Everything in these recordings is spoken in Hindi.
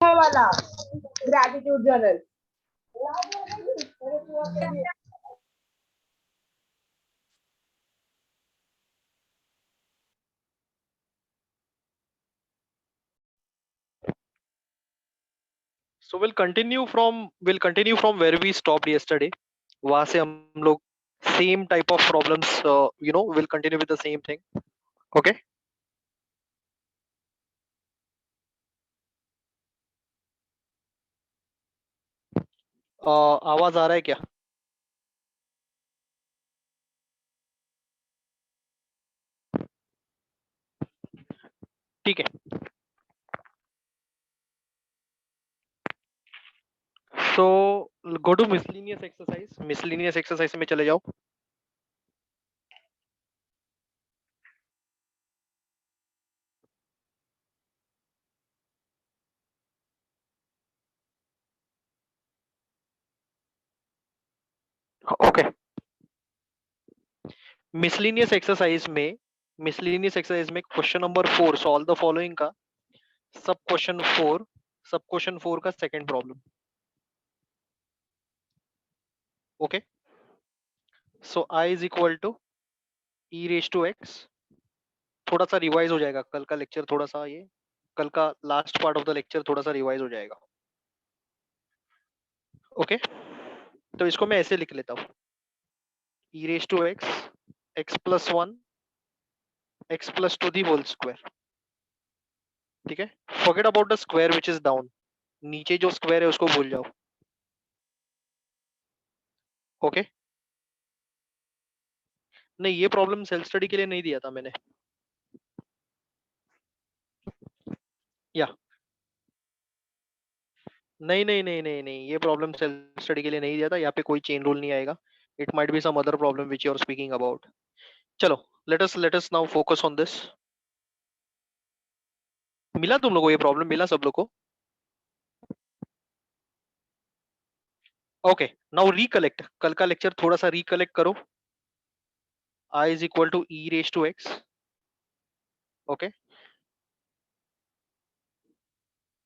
वाला gratitude journal. So we'll continue from where we stopped yesterday. वहां से हम लोग same type of problems, we'll continue with the same thing. Okay. आवाज आ रहा है क्या? ठीक है. So go to miscellaneous exercise. Miscellaneous exercise में चले जाओ. Okay. Miscellaneous exercise में question number 4 solve the following का सब क्वेश्चन 4 का second problem. Okay. So I is equal to e raise to x. थोड़ा सा रिवाइज हो जाएगा कल का लेक्चर, थोड़ा सा ये कल का last part of the lecture थोड़ा सा रिवाइज हो जाएगा. ओके. तो इसको मैं ऐसे लिख लेता हूँ, e raise to x x plus 1 x plus 2 the whole square. ठीक है. Forget about the square which is down. नीचे जो स्क्वायर है उसको भूल जाओ. ओके. नहीं, ये प्रॉब्लम सेल्फ स्टडी के लिए नहीं दिया था मैंने. या नहीं नहीं नहीं नहीं नहीं, ये प्रॉब्लम सेल्फ स्टडी के लिए नहीं दिया था. यहाँ पे कोई चेन रूल नहीं आएगा. It might be some other problem which you are speaking about. चलो, let us now focus on this. मिला तुम लोगों को ये प्रॉब्लम? मिला सब लोग को? ओके. नाउ रिकलेक्ट, कल का लेक्चर थोड़ा सा रिकलेक्ट करो. I is equal to e raise to x. Okay.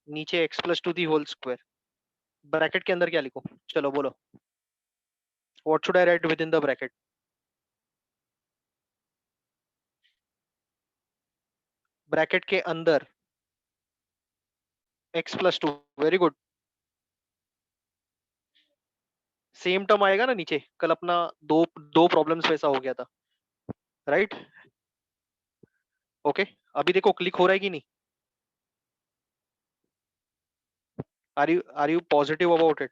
नीचे x plus 2 the whole square. Bracket के अंदर क्या लिखो? चलो बोलो. What should I write within the bracket? Bracket के अंदर x plus 2. Very good. Same term आएगा ना नीचे. कल अपना दो दो प्रॉब्लम्स वैसा हो गया था, राइट? ओके. अभी देखो क्लिक हो रहा है कि नहीं? Are you positive about it?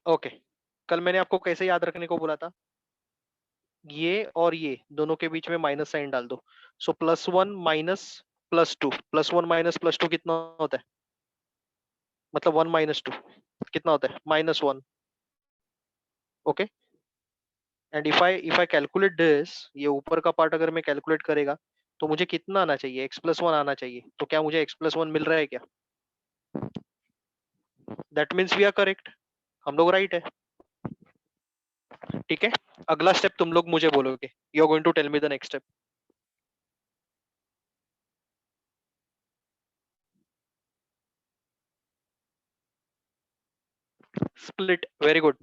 Okay. कल मैंने आपको कैसे याद रखने को बोला था? ये और ये दोनों के बीच में माइनस साइन डाल दो. So plus 1 minus plus 2, plus 1 minus plus 2 कितना होता है? मतलब 1 माइनस 2 कितना होता है? -1. Okay. And if I calculate this, ये ऊपर का पार्ट अगर मैं कैलकुलेट करेगा तो मुझे कितना आना चाहिए? x प्लस 1 आना चाहिए. तो क्या मुझे x प्लस 1 मिल रहा है क्या? That means we are correct. हम लोग राइट है. ठीक है. अगला स्टेप तुम लोग मुझे बोलोगे. You are going to tell me the next step. Split. Very good.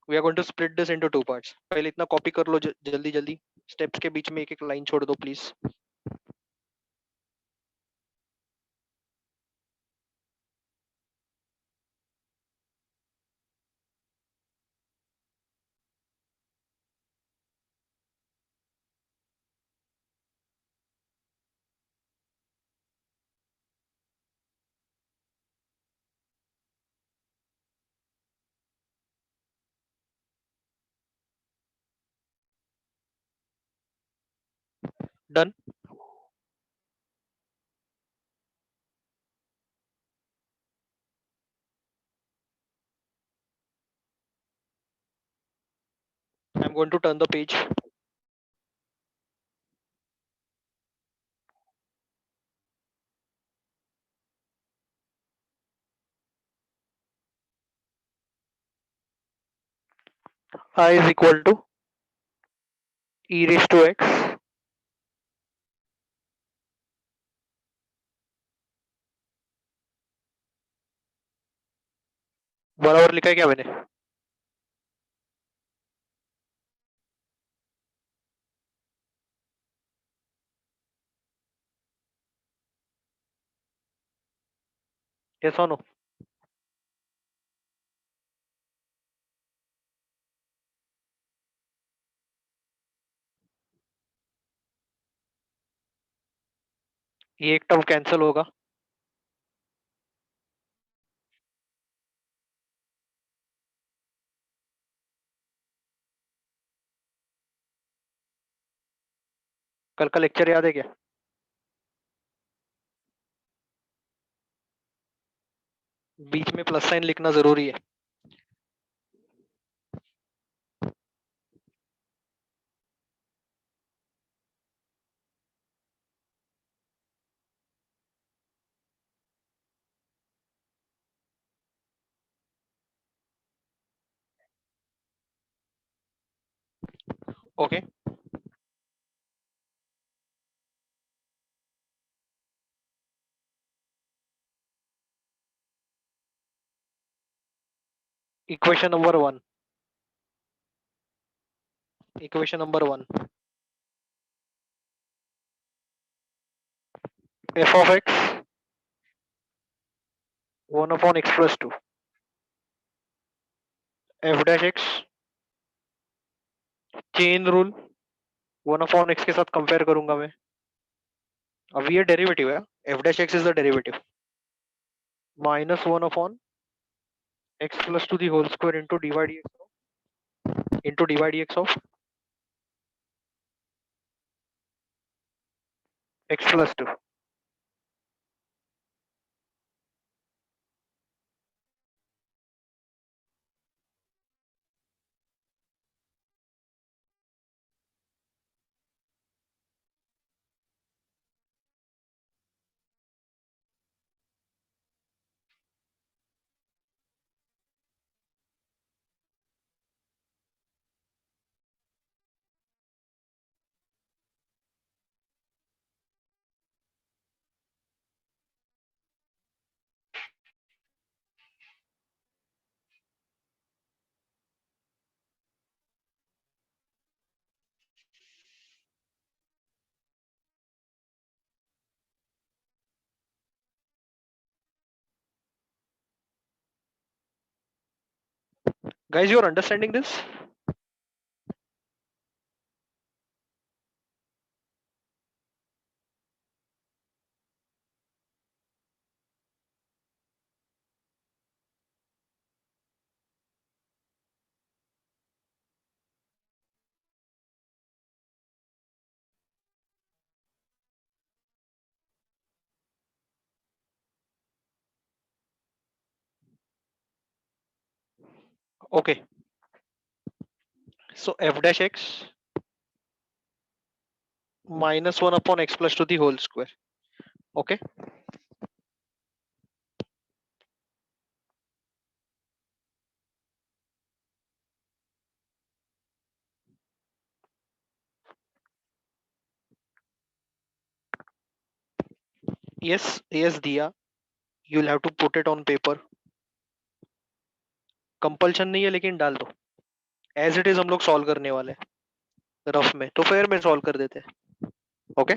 We are going to split this into two parts. पहले इतना कॉपी कर लो जल्दी जल्दी. स्टेप्स के बीच में एक एक लाइन छोड़ दो please. Done. I am going to turn the page. I is equal to e raised to x बराबर लिखा है क्या मैंने? यस और नो? ये एक टर्म कैंसिल होगा। कल का लेक्चर याद है क्या? बीच में प्लस साइन लिखना जरूरी है। Okay. Equation number one. Equation number one, f of x one upon x plus two, f dash x chain rule one upon x के साथ कंपेयर करूंगा मैं। अब ये डेरिवेटिव है, f dash x is the derivative, minus one upon x plus two the whole square into divide x of x plus two. Guys, you are understanding this? Okay. So f dash x minus 1 upon x plus 2 the whole square. Okay. Yes, yes दिया. You'll have to put it on paper. Compulsion नहीं है लेकिन डाल दो. एज इट इज हम लोग सॉल्व करने वाले हैं रफ में, तो फेयर में सॉल्व कर देते हैं. Okay,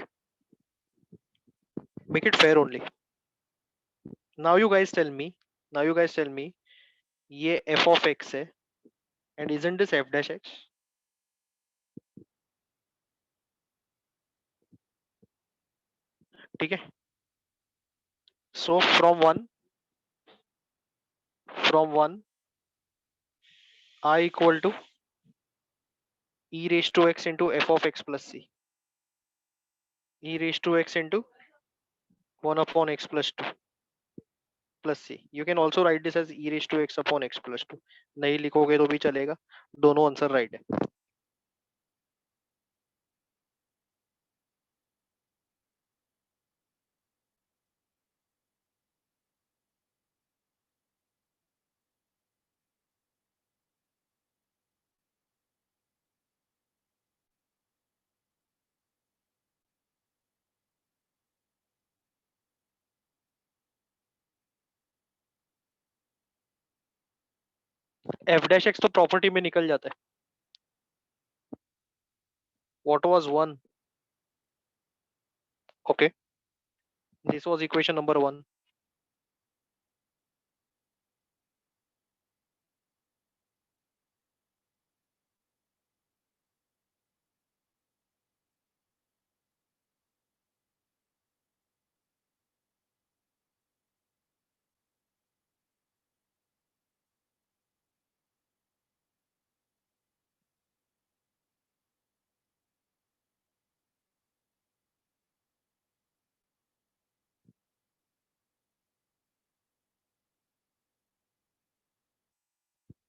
make it fair only. Now you guys tell me, now you guys tell me, ये f ऑफ x है and isn't this f dash x? ठीक है. So from one I equal to e raised to x into f of x plus c, e raised to x into 1 upon x plus 2 plus c. You can also write this as e raised to x upon x plus 2. नहीं लिखोगे तो भी चलेगा, दोनों आंसर राइट है. एफ डैश एक्स तो प्रॉपर्टी में निकल जाता है. What was 1? Okay, this was equation number 1.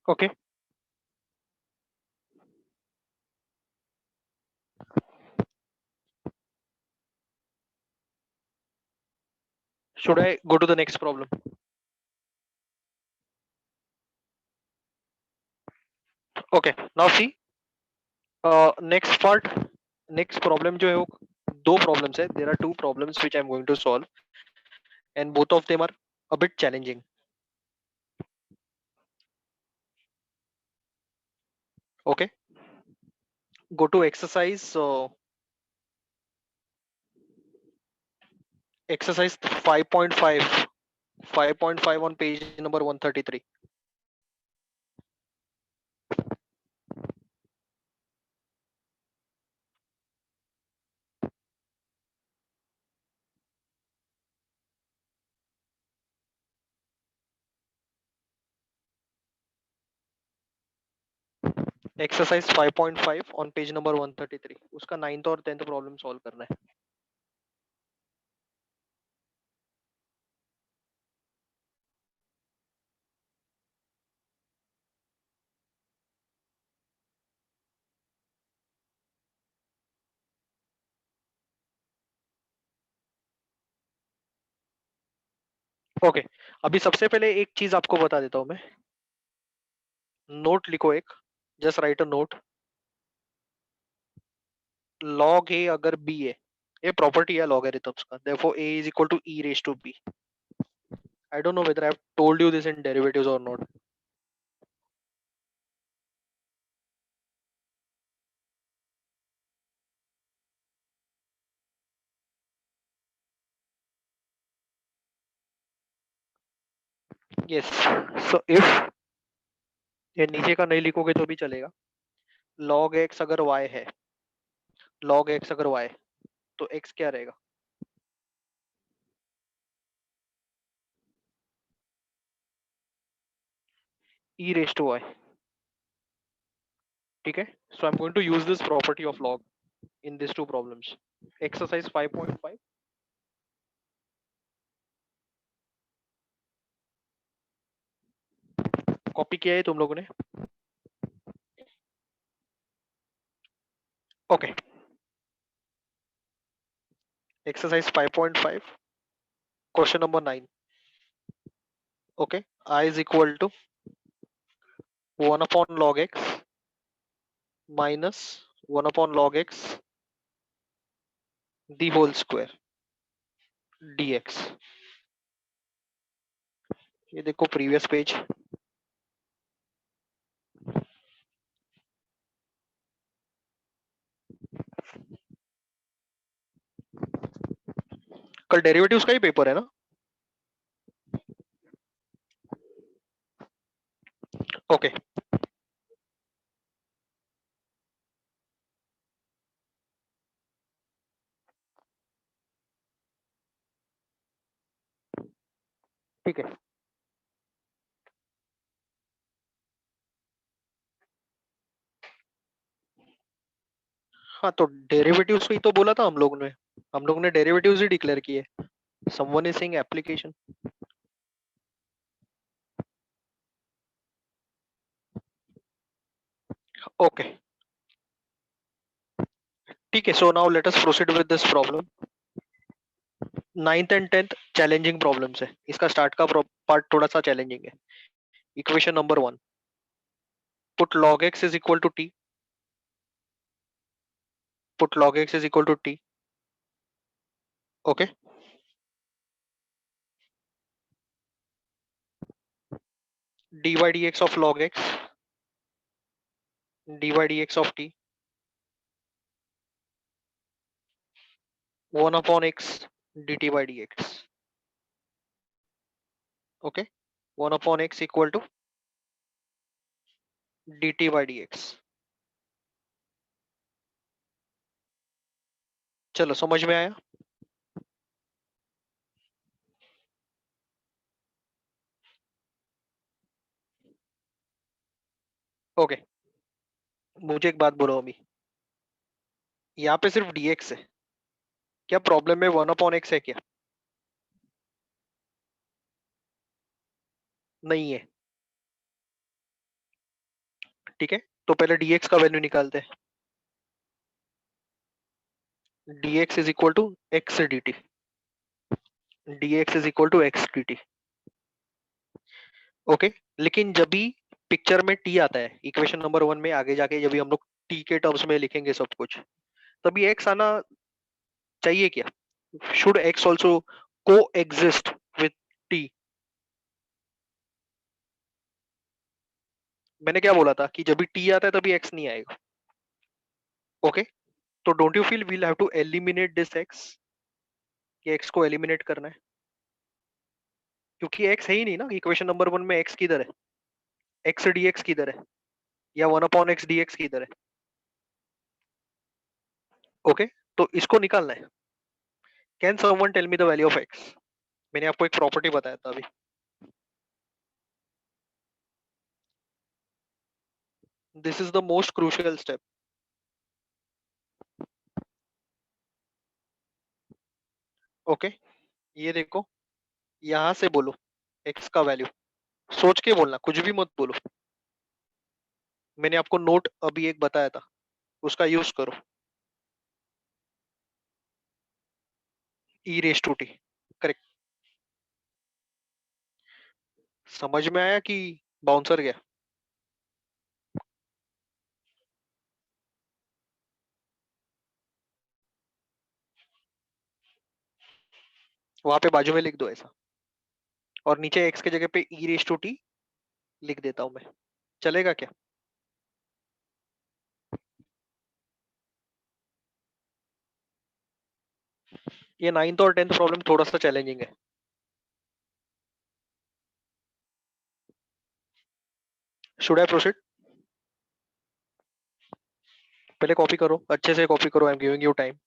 Okay, should I go to the next problem? Okay, now see, next part, next problem जो है वो दो problems है. There are two problems which I'm going to solve, and both of them are a bit challenging. Okay, go to exercise. Exercise 5.5. 5.5 on page number 133. Exercise 5.5 on page number 133. उसका 9th और 10th प्रॉब्लम सॉल्व करना है. ओके, अभी सबसे पहले एक चीज आपको बता देता हूं मैं. नोट लिखो एक, just right a note. log a अगर b है, ये प्रॉपर्टी है लॉगरिथम्स का, therefore a is equal to e raised to b. I don't know whether I have told you this in derivatives or not. Yes, so if ये नीचे का नहीं लिखोगे तो भी चलेगा. log x अगर y है, log x अगर y, तो x क्या रहेगा? e raised to y. ठीक है, so I'm going to use this property of log in these two problems. Exercise 5.5. Copy किया है तुम लोगों ने? Okay, exercise 5.5, question number 9. Okay, I is equal to 1 upon log x minus 1 upon log x the whole square dx. ये देखो प्रीवियस पेज. कल डेरिवेटिव्स का ही पेपर है ना? ओके, ठीक है. हाँ, तो डेरिवेटिव्स ही तो बोला था हम लोग ने डेरिवेटिव्स ही डिक्लेयर किए. Someone is saying application. Okay, ठीक है. So now let us proceed with this problem. 9th and 10th challenging problems है. इसका स्टार्ट का पार्ट थोड़ा सा चैलेंजिंग है. Equation number 1, put log x is equal to t. Put log x is equal to t. Okay, dy dx of log x, dy dx of t, 1 upon x dt by dx. Okay, 1 upon x equal to dt by dx. चलो समझ में आया? ओके, मुझे एक बात बोलो अभी, यहाँ पे सिर्फ dx है, क्या प्रॉब्लम में 1 अपॉन x है क्या? नहीं है। ठीक है, तो पहले dx का वैल्यू निकालते हैं। dx is equal to x dt, dx is equal to x dt। Okay, लेकिन जब भी पिक्चर में t आता है इक्वेशन नंबर 1 में, आगे जाके जब भी हम लोग t के टर्म्स में लिखेंगे सब कुछ, तभी x आना चाहिए क्या? शुड x ऑल्सो को एग्जिस्ट विथ t? मैंने क्या बोला था कि जब भी t आता है तभी x नहीं आएगा। ओके, तो don't you feel we'll have to eliminate this x, कि x को एलिमिनेट करना है, क्योंकि x है ही नहीं ना इक्वेशन नंबर 1 में। x किधर है? x dx किधर है? या 1 अपॉन x dx किधर है? ओके, तो इसको निकालना है। Can someone tell me the value of x? मैंने आपको एक प्रॉपर्टी बताया था अभी। This is the most crucial step. Okay, ये देखो, यहां से बोलो x का वैल्यू, सोच के बोलना, कुछ भी मत बोलो। मैंने आपको नोट अभी एक बताया था, उसका यूज करो। ई रेस टू टी, करेक्ट। समझ में आया कि बाउंसर गया? वहां पे बाजू में लिख दो ऐसा, और नीचे x के जगह पे ई रेस टू टी लिख देता हूं मैं, चलेगा क्या? ये 9th और 10th प्रॉब्लम थोड़ा सा चैलेंजिंग है। Should I proceed? पहले कॉपी करो, अच्छे से कॉपी करो, I am giving you time.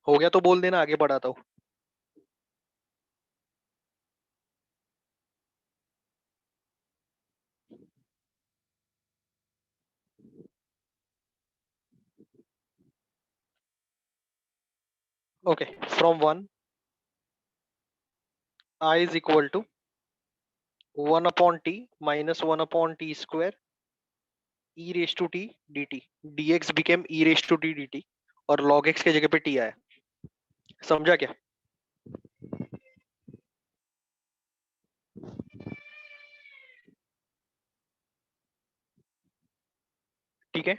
हो गया तो बोल देना, आगे बढ़ाता हूँ। Okay, from 1 I is equal to 1 upon t minus 1 upon t square e raised to t dt, dx became e raised to t dt, और log x के जगह पे t आया। समझा क्या? ठीक है,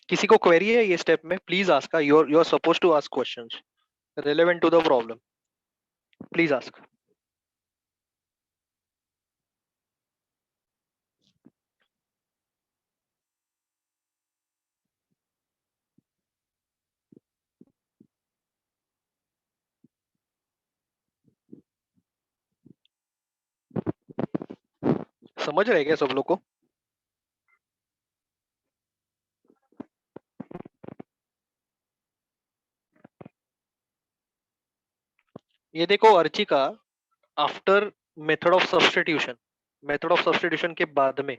किसी को क्वेरी है ये स्टेप में? Please ask, you are suppose to ask questions relevant to the problem, please ask. समझ रहे क्या सब लोग को? ये देखो Archika, after method of substitution के बाद में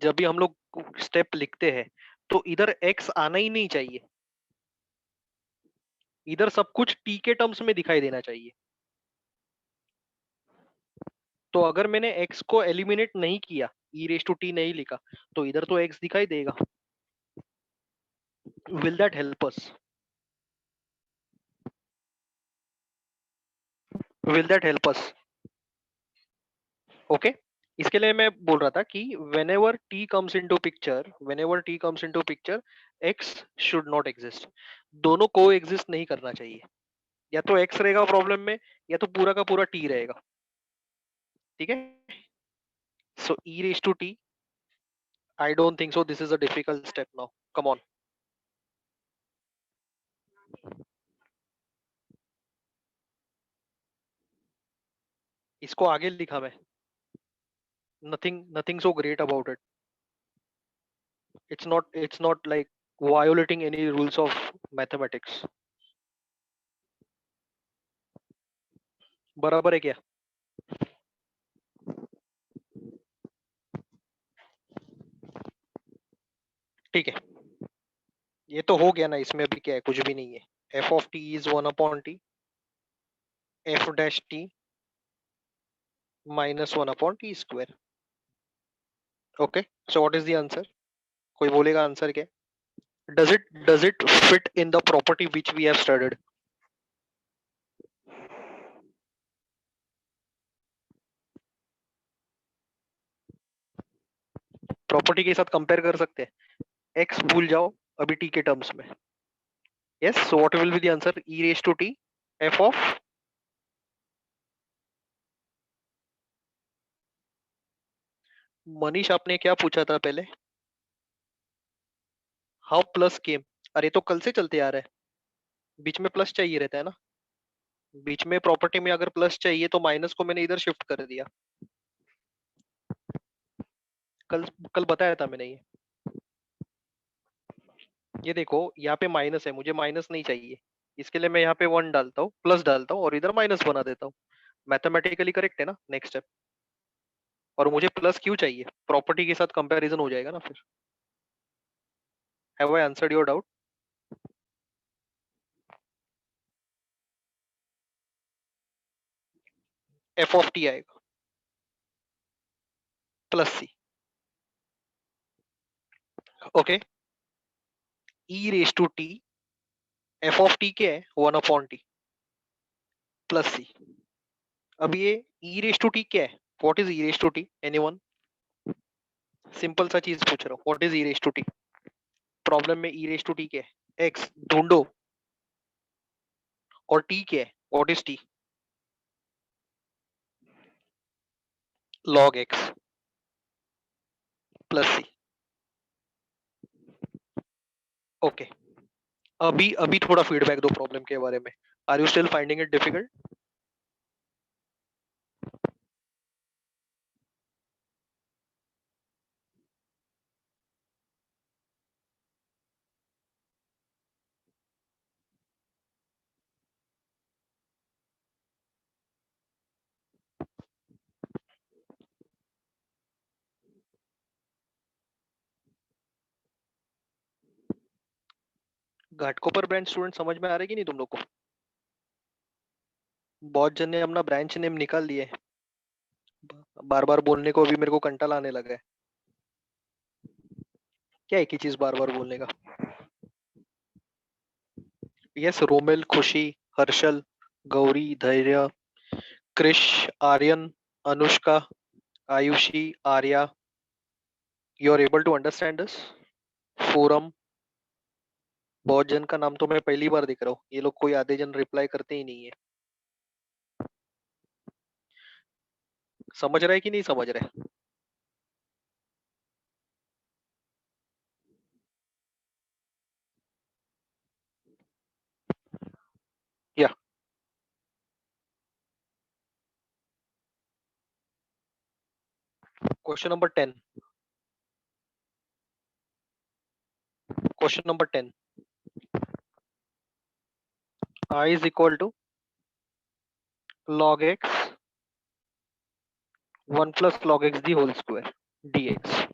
जब भी हम लोग स्टेप लिखते हैं तो इधर x आना ही नहीं चाहिए, इधर सब कुछ t के टर्म्स में दिखाई देना चाहिए। तो अगर मैंने x को एलिमिनेट नहीं किया, e रेस टू t नहीं लिखा, तो इधर तो x दिखाई देगा। Will that help us? Will that help us? Okay, इसके लिए मैं बोल रहा था कि whenever t comes into picture x should not exist। दोनों को एग्जिस्ट नहीं करना चाहिए, या तो x रहेगा प्रॉब्लम में या तो पूरा का पूरा t रहेगा। ठीक है, so e raise to t, I don't think so this is a difficult step now, come on। इसको आगे लिखा मैं, nothing so great about it, it's not like violating any rules of mathematics। बराबर है क्या? ठीक है, ये तो हो गया ना, इसमें अभी क्या है, कुछ भी नहीं है। f of t is 1 upon t f dash t minus 1 upon t square। Okay, so what is the answer? कोई बोलेगा आंसर क्या? Does it fit in the property which we have studied? Property के साथ कंपेयर कर सकते हैं, x भूल जाओ अभी t के टर्म्स में। Yes, so what will be the answer? e raise to t f of, Manish आपने क्या पूछा था पहले? How plus came? अरे तो कल से चलते आ रहा है, बीच में प्लस चाहिए रहता है ना, बीच में प्रॉपर्टी में अगर प्लस चाहिए तो माइनस को मैंने इधर शिफ्ट कर दिया। कल कल बताया था मैंने ये देखो यहाँ पे माइनस है, मुझे माइनस नहीं चाहिए, इसके लिए मैं यहाँ पे 1 डालता हूँ, प्लस डालता हूँ और इधर माइनस बना देता हूँ। मैथमेटिकली करेक्ट है ना नेक्स्ट स्टेप? और मुझे प्लस क्यों चाहिए? प्रॉपर्टी के साथ कंपैरिजन हो जाएगा ना फिर। Have I answered your doubt? F of T आएगा plus C. Okay, e raise to T, F of T क्या है? 1 अपॉन टी प्लस सी। अब ये ई रेस टू टी क्या है? What is e raise to t? Anyone? Simple सा चीज पूछ रहा हूँ, what is e raise to t? Problem में ई रेस टू टी क्या है? एक्स ढूंढो, और टी क्या है? What is t? Log x plus C. Okay, अभी अभी थोड़ा फीडबैक दो प्रॉब्लम के बारे में। Are you still finding it difficult? Ghatkopar branch student समझ में आ रहा है कि नहीं तुम लोग को? बहुत जन ने अपना ब्रांच नेम निकाल लिए, बार बार बोलने को अभी मेरे को कंटाल आने लगा है। क्या एक ही चीज बार बार बोलने का? यस, रोमेल, खुशी, Harshal, Gauri, Dhairya, Krish, Aryan, Anushka, Ayushi, Arya, you are able to understand this? Forum, बहुत जन का नाम तो मैं पहली बार दिख रहा हूँ, ये लोग कोई आधे जन रिप्लाई करते ही नहीं है। समझ रहा है कि नहीं समझ रहे? या question number 10. Question number 10. I is equal to log x 1 plus log x the whole square dx.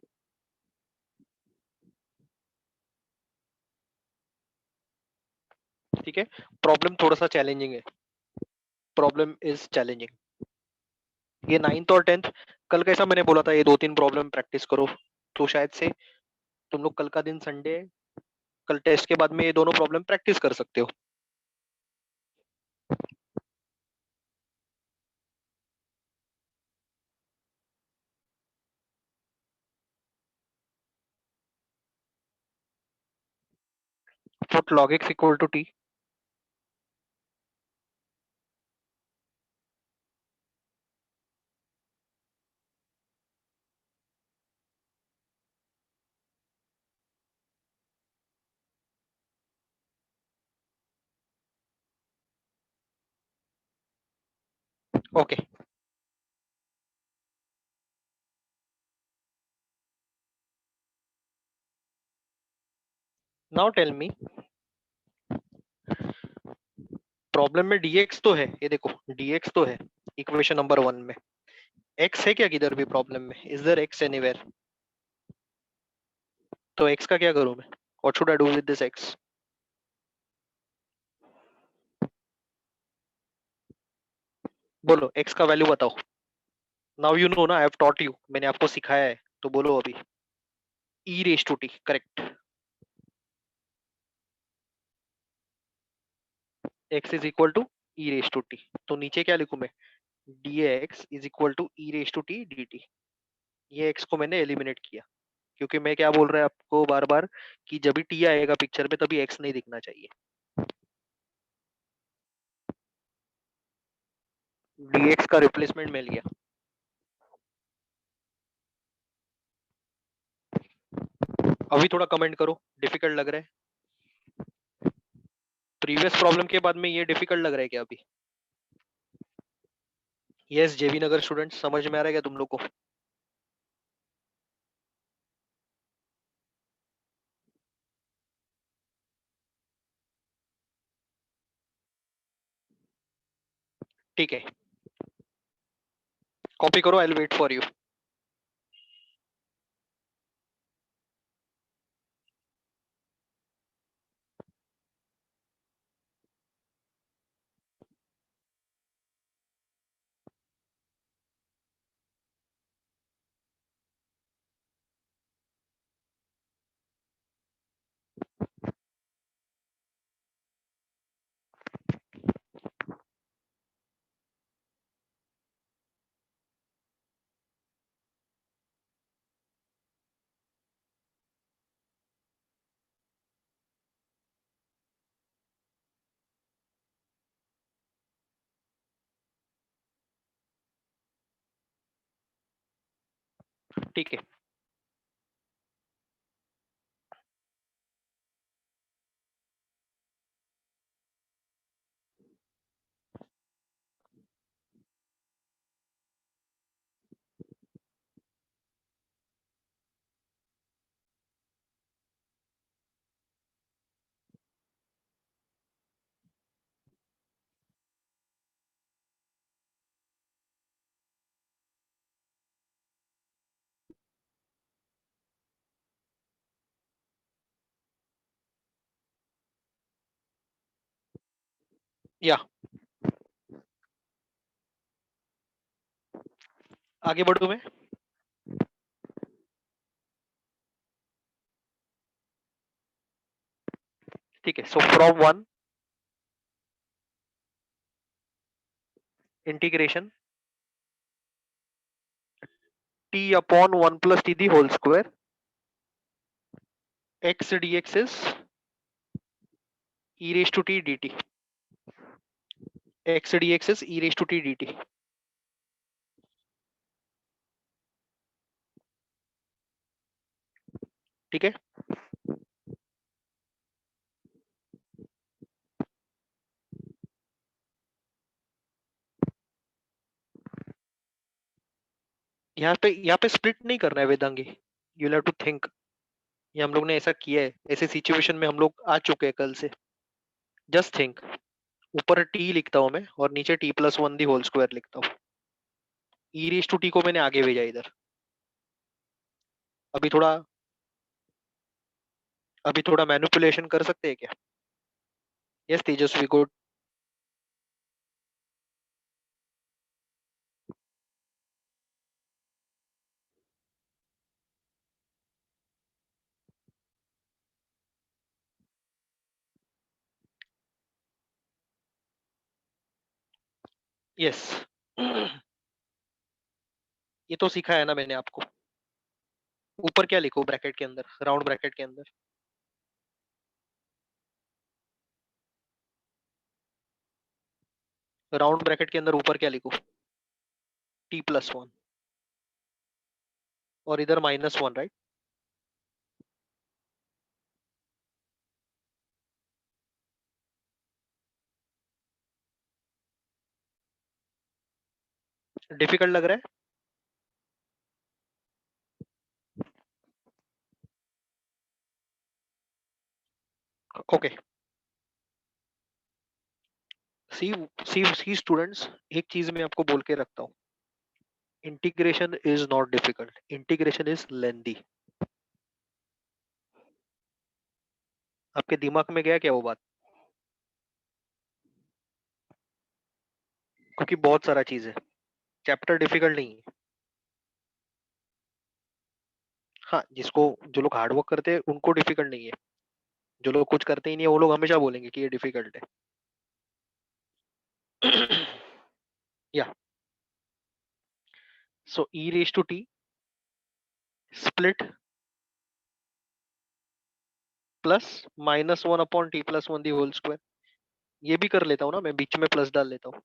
ठीक है, प्रॉब्लम थोड़ा सा चैलेंजिंग है. Problem is challenging. ये 9th और 10th, कल कैसा मैंने बोला था ये 2-3 प्रॉब्लम प्रैक्टिस करो, तो शायद से तुम लोग कल का दिन संडे है, कल टेस्ट के बाद में ये दोनों प्रॉब्लम प्रैक्टिस कर सकते हो. Put log x equal to t. Okay. Now tell me, problem में dx तो है, ये देखो dx तो है इक्वेशन नंबर 1 में. x है क्या किधर भी प्रॉब्लम में? Is there x anywhere? तो x का क्या करूं मैं? What should I do with this x? बोलो x का वैल्यू बताओ. नाउ यू नो ना, आई हैव टॉट यू, मैंने आपको सिखाया है, तो बोलो अभी. e raise to t, correct. x is equal to e raise to t. तो नीचे क्या लिखूं मैं? dx is equal to e raise to t dt. ये x को मैंने एलिमिनेट किया, क्योंकि मैं क्या बोल रहा है आपको बार बार कि जब भी t आएगा पिक्चर में तभी x नहीं दिखना चाहिए. dx का रिप्लेसमेंट मिल गया. अभी थोड़ा कमेंट करो, डिफिकल्ट लग रहा है? प्रीवियस प्रॉब्लम के बाद में ये डिफिकल्ट लग रहा है क्या अभी? यस, जेवी नगर स्टूडेंट, समझ में आ रहा है क्या तुम लोग को? ठीक है, कॉपी करो, I will wait for you. ठीक है, या आगे बढ़ू मैं? ठीक है, so from 1 integration t upon 1 plus t the whole square, x dx is e raised to t dt. x dx is e raised to t dt. ठीक है, यहाँ पे स्प्लिट नहीं करना है Vedangi, you have to think. ये हम लोग ने ऐसा किया है, ऐसे सिचुएशन में हम लोग आ चुके हैं कल से। जस्ट थिंक, ऊपर टी लिखता हूँ मैं और नीचे t plus one the whole square लिखता हूँ। ई रेस टू टी को मैंने आगे भेजा इधर। अभी थोड़ा अभी थोड़ा मैनिपुलेशन कर सकते हैं क्या? यस तेजस्वी, गुड। यस ये तो सिखाया है ना मैंने आपको। ऊपर क्या लिखो ब्रैकेट के अंदर, राउंड ब्रैकेट के अंदर? राउंड ब्रैकेट के अंदर ऊपर क्या लिखो? टी प्लस वन और इधर माइनस वन, राइट? डिफिकल्ट लग रहा है? ओके, सी सी सी स्टूडेंट्स, एक चीज मैं आपको बोल के रखता हूँ, integration is not difficult, integration is lengthy. आपके दिमाग में गया क्या वो बात? क्योंकि बहुत सारा चीज है, चैप्टर डिफिकल्ट नहीं है। हाँ, जो लोग हार्डवर्क करते हैं उनको डिफिकल्ट नहीं है, जो लोग कुछ करते ही नहीं है वो लोग हमेशा बोलेंगे कि ये डिफिकल्ट है। Yeah so e raise to T split plus minus one upon T plus one the whole square. ये भी कर लेता हूँ ना मैं, बीच में प्लस डाल लेता हूँ।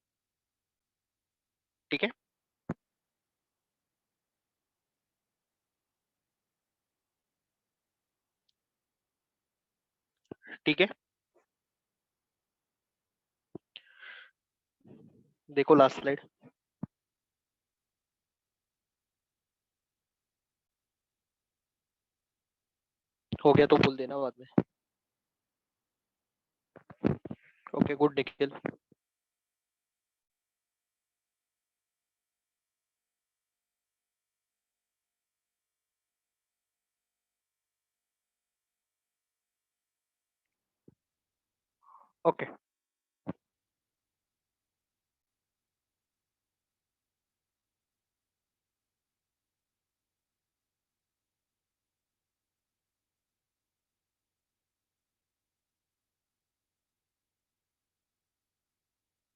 ठीक है, ठीक है। देखो लास्ट स्लाइड, हो गया तो बोल देना बाद में। Okay, good Nikhil. ओके,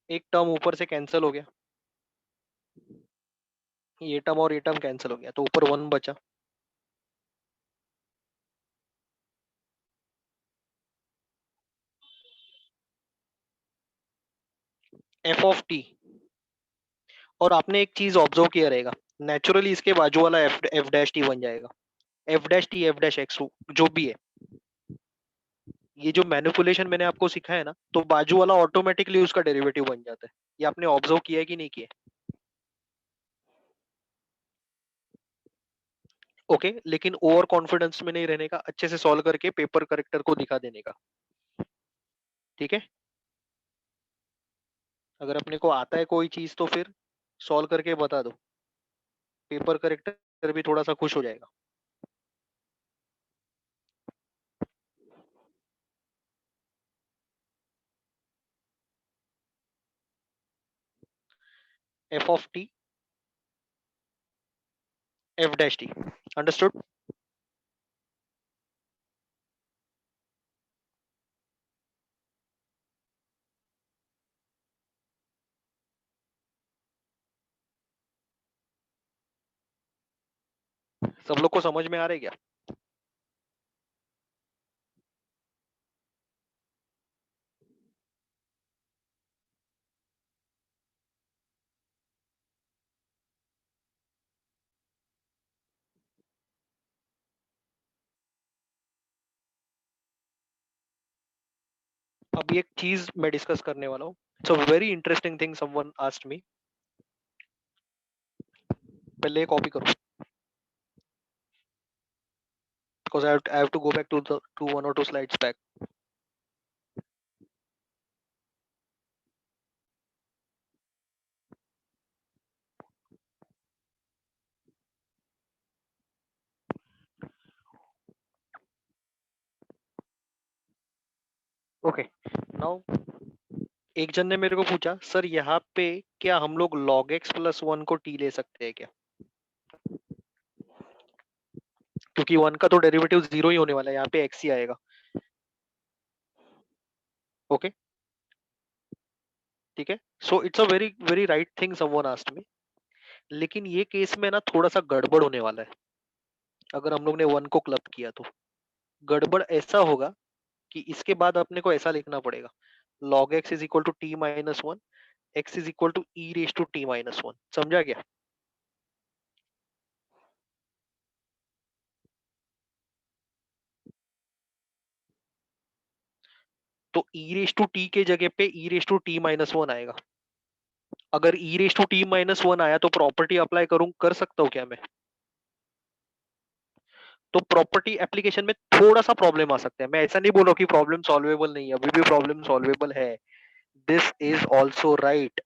एक टर्म ऊपर से कैंसिल हो गया, ये टर्म और ये टर्म कैंसिल हो गया, तो ऊपर वन बचा। एफ ऑफ टी, और आपने एक चीज ऑब्जर्व किया रहेगा, नेचुरली इसके बाजू वाला एफ एफ डैश टी बन जाएगा। F dash T, F dash x, जो भी है, ये जो मैनिपुलेशन मैंने आपको सिखाया है ना, तो बाजू वाला ऑटोमेटिकली उसका डेरिवेटिव बन जाता है। ये आपने ऑब्जर्व किया है कि नहीं किया? ओके, लेकिन ओवर कॉन्फिडेंस में नहीं रहने का, अच्छे से सॉल्व करके पेपर करेक्टर को दिखा देने का। ठीक है, अगर अपने को आता है कोई चीज तो फिर सॉल्व करके बता दो, पेपर करेक्टर भी थोड़ा सा खुश हो जाएगा। F of T, F dash T, understood? सब लोग को समझ में आ रहा है क्या? अभी एक चीज मैं डिस्कस करने वाला हूँ, it's a very interesting thing someone asked me. पहले ये कॉपी करो, because I have to go back to 1 or 2 slides back. Okay, now एक जन ने मेरे को पूछा, सर यहाँ पे क्या हम लोग log x plus 1 को t ले सकते हैं क्या? क्योंकि 1 का तो डेरिवेटिव 0 ही होने वाला है, यहाँ पे x ही आएगा. ओके, ठीक है. So it's a very very right thing someone asked me. लेकिन ये केस में ना थोड़ा सा गड़बड़ होने वाला है अगर हम लोग ने 1 को क्लब किया तो. गड़बड़ ऐसा होगा कि इसके बाद अपने को ऐसा लिखना पड़ेगा, log x is equal to t minus 1, x is equal to e raise to t minus 1. समझा क्या? तो e रेज टू t के जगह पे e raise to t minus 1 आएगा. अगर e raise to t minus 1 आया तो प्रॉपर्टी अप्लाई कर सकता हूँ क्या मैं? तो प्रॉपर्टी एप्लीकेशन में थोड़ा सा प्रॉब्लम आ सकता है. मैं ऐसा नहीं बोल रहा हूँ कि प्रॉब्लम सॉल्वेबल नहीं है, अभी भी प्रॉब्लम सॉल्वेबल है. This is also right.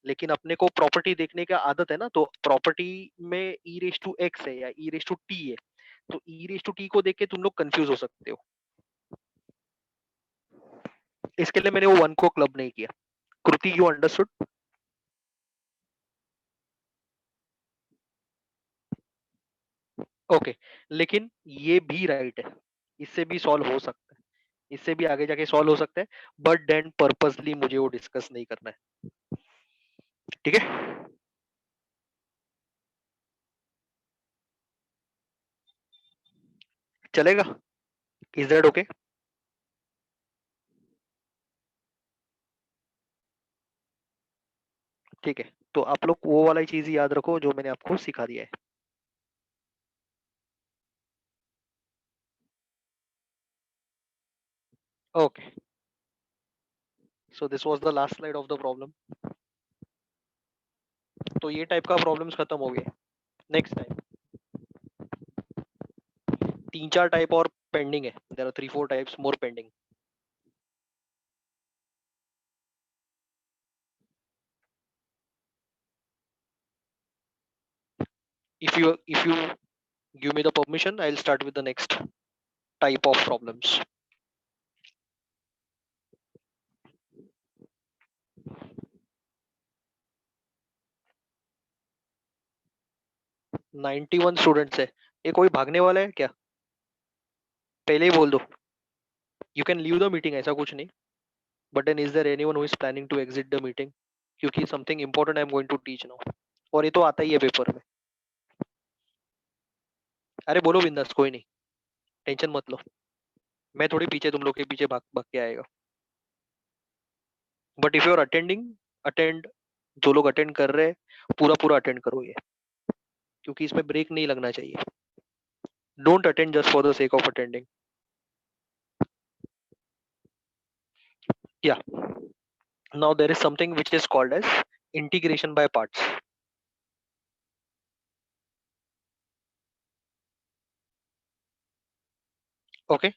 लेकिन अपने को प्रॉपर्टी देखने का आदत है ना, तो प्रॉपर्टी में ई रेज टू एक्स है या ई रेज टू टी है, तो ई रेज टू टी को देख के तुम लोग कंफ्यूज हो सकते हो. इसके लिए मैंने वो 1 को क्लब नहीं किया. कृति, यू अंडरस्टूड? ओके, लेकिन ये भी राइट है, इससे भी सॉल्व हो सकता है, इससे भी आगे जाके सॉल्व हो सकता है, बट देन पर्पसली मुझे वो डिस्कस नहीं करना है. ठीक है, चलेगा? Is that okay? ठीक है, तो आप लोग वो वाला चीज याद रखो जो मैंने आपको सिखा दिया है. Okay, so this was the last slide of the problem. तो ये टाइप का प्रॉब्लम्स खत्म हो गए. नेक्स्ट टाइप, 3-4 टाइप और पेंडिंग है. There are 3-4 types more pending. If you give me the permission, I'll start with the next type of problems. 91 students है. ये कोई भागने वाला है क्या? पहले ही बोल दो. You can leave the meeting, ऐसा कुछ नहीं. But then is there anyone who is planning to exit the meeting? क्योंकि something important I am going to teach now. और ये तो आता ही है पेपर में. अरे बोलो बिंदास, कोई नहीं, टेंशन मत लो. मैं थोड़ी पीछे तुम लोग के पीछे भाग भाग के आएगा. But if you are attending, attend. जो लोग अटेंड कर रहे हैं पूरा पूरा अटेंड करो ये, क्योंकि इसमें ब्रेक नहीं लगना चाहिए. Don't attend just for the sake of attending. Yeah. Now there is something which is called as integration by parts. Okay.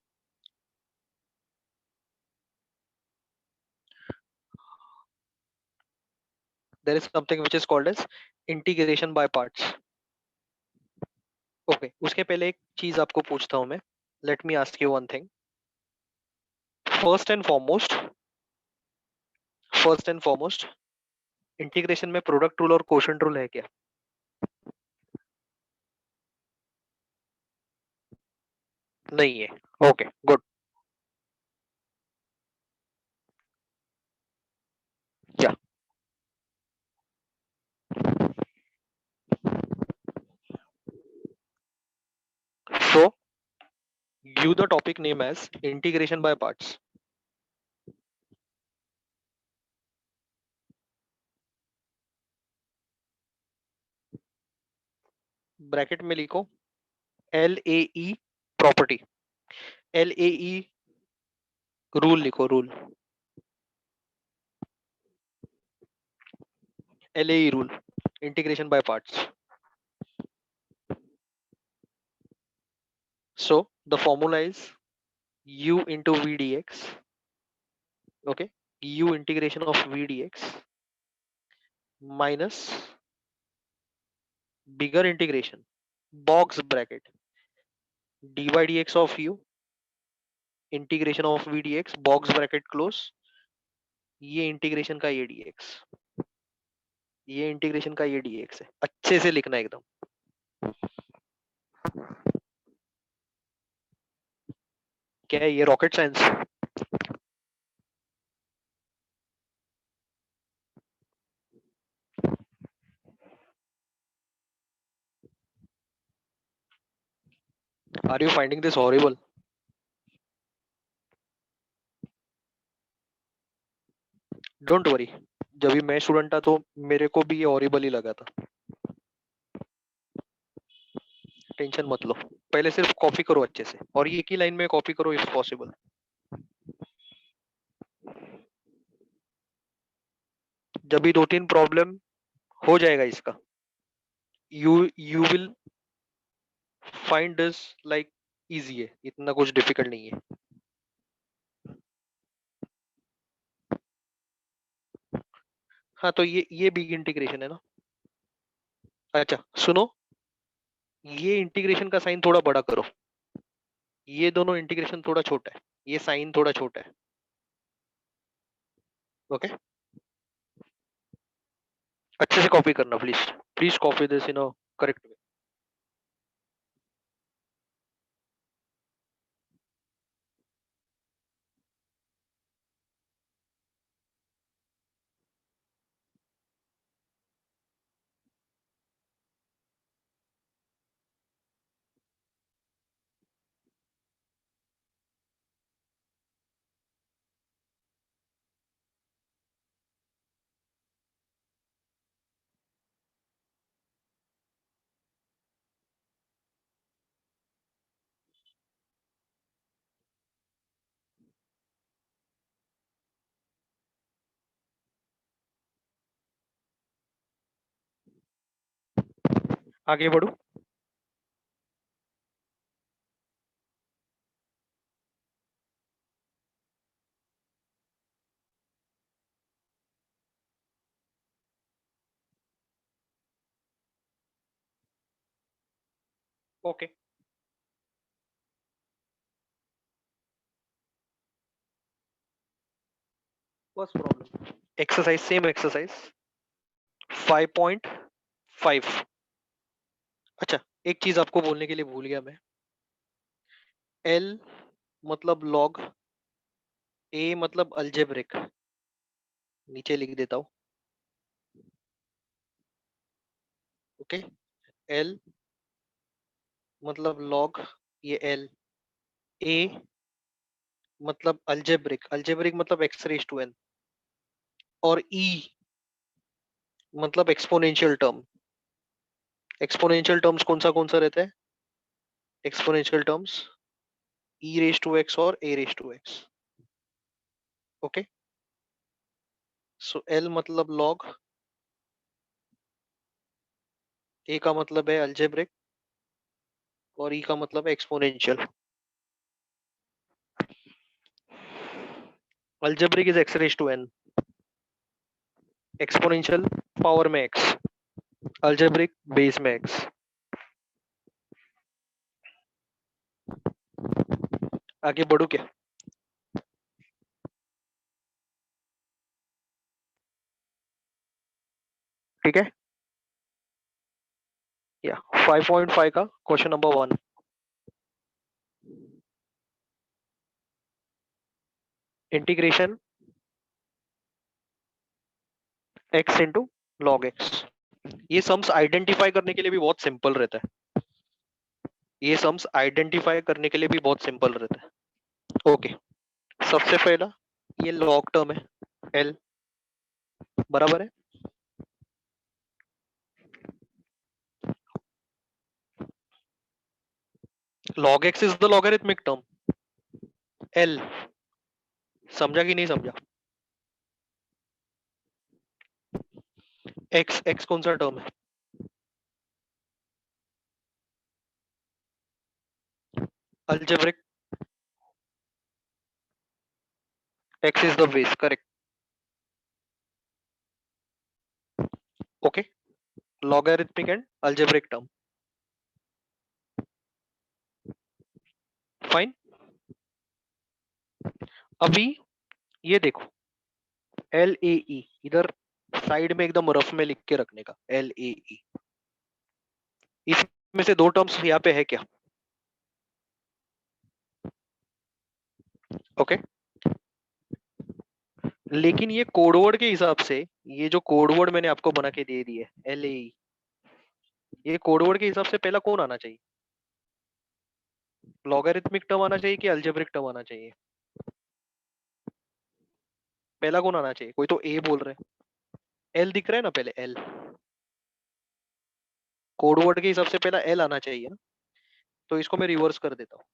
There is something which is called as integration by parts. Okay. उसके पहले एक चीज आपको पूछता हूं मैं. Let me ask you one thing. First and foremost, first and foremost, integration में प्रोडक्ट रूल और क्वोशंट रूल है क्या? नहीं है. Okay, good. Yeah, so give the topic name as integration by parts. Bracket में लिखो LAE प्रॉपर्टी. LAE रूल लिखो, rule. LAE rule, integration by parts. So the formula is u into v dx. Okay, u integration of v dx minus bigger integration box bracket dy dx of u integration of v d x box bracket close, ये इंटीग्रेशन का ये dx, ये इंटीग्रेशन का ये dx है। अच्छे से लिखना एकदम। क्या है ये rocket science? Are you finding this horrible? Don't worry, जब भी मैं स्टूडेंट था तो मेरे को भी ये हॉरिबल ही लगा था। टेंशन मत लो, पहले सिर्फ कॉपी करो अच्छे से, और ये एक ही लाइन में कॉपी करो इफ पॉसिबल। जब भी 2-3 प्रॉब्लम हो जाएगा इसका, you will find this like easy है, इतना कुछ डिफिकल्ट नहीं है। हाँ तो ये बिग इंटीग्रेशन है ना। अच्छा सुनो, ये इंटीग्रेशन का साइन थोड़ा बड़ा करो, ये दोनों इंटीग्रेशन थोड़ा छोटा है, ये साइन थोड़ा छोटा है। ओके, अच्छे से कॉपी करना please, please copy this in a correct way. आगे बढ़ो। Okay, first problem, exercise, same exercise 5.5। अच्छा, एक चीज आपको बोलने के लिए भूल गया मैं, एल मतलब लॉग, ए मतलब अलजेब्रिक, नीचे लिख देता हूँ। ओके, एल मतलब लॉग, ये एल, ए मतलब अलजेब्रिक, अलजेब्रिक मतलब एक्स रेज टू एन, और ई मतलब एक्सपोनेंशियल टर्म। एक्सपोनेंशियल टर्म्स कौन सा रहता है? Exponential terms e raise to x और A raise to x. Okay, so L मतलब लॉग, ए का मतलब है अलजेब्रिक, और ई का मतलब है exponential. Algebraic is x raise to n, exponential power में एक्स, अलजेब्रिक बेस में एक्स। आगे बढ़ू क्या? ठीक है, या 5.5 का question number 1, integration x into log x. ये सम्स आइडेंटिफाई करने के लिए भी बहुत सिंपल रहता है, ये सम्स आइडेंटिफाई करने के लिए भी बहुत सिंपल रहता है। ओके, सबसे पहला ये लॉग टर्म है एल, बराबर है, log x is the logarithmic term L, समझा कि नहीं समझा? x, x कौन सा टर्म है? algebraic, x is the base, correct. Okay, logarithmic and algebraic term, fine. अभी ये देखो, एल ए ई इधर साइड में एकदम रफ में लिख के रखने का, एल ए ई। इसमें से दो टर्म्स यहाँ पे है क्या? ओके, लेकिन ये कोडवर्ड के हिसाब से, ये जो कोडवर्ड मैंने आपको बना के दे दी है एल ए ई, ये कोडवर्ड के हिसाब से पहला कौन आना चाहिए? लॉगरिथमिक टर्म आना चाहिए कि अलजेब्रिक टर्म आना चाहिए? पहला कौन आना चाहिए? कोई तो ए बोल रहे हैं, एल दिख रहा है ना पहले, एल। कोडवर्ड के हिसाब से पहला एल आना चाहिए ना, तो इसको मैं रिवर्स कर देता हूँ,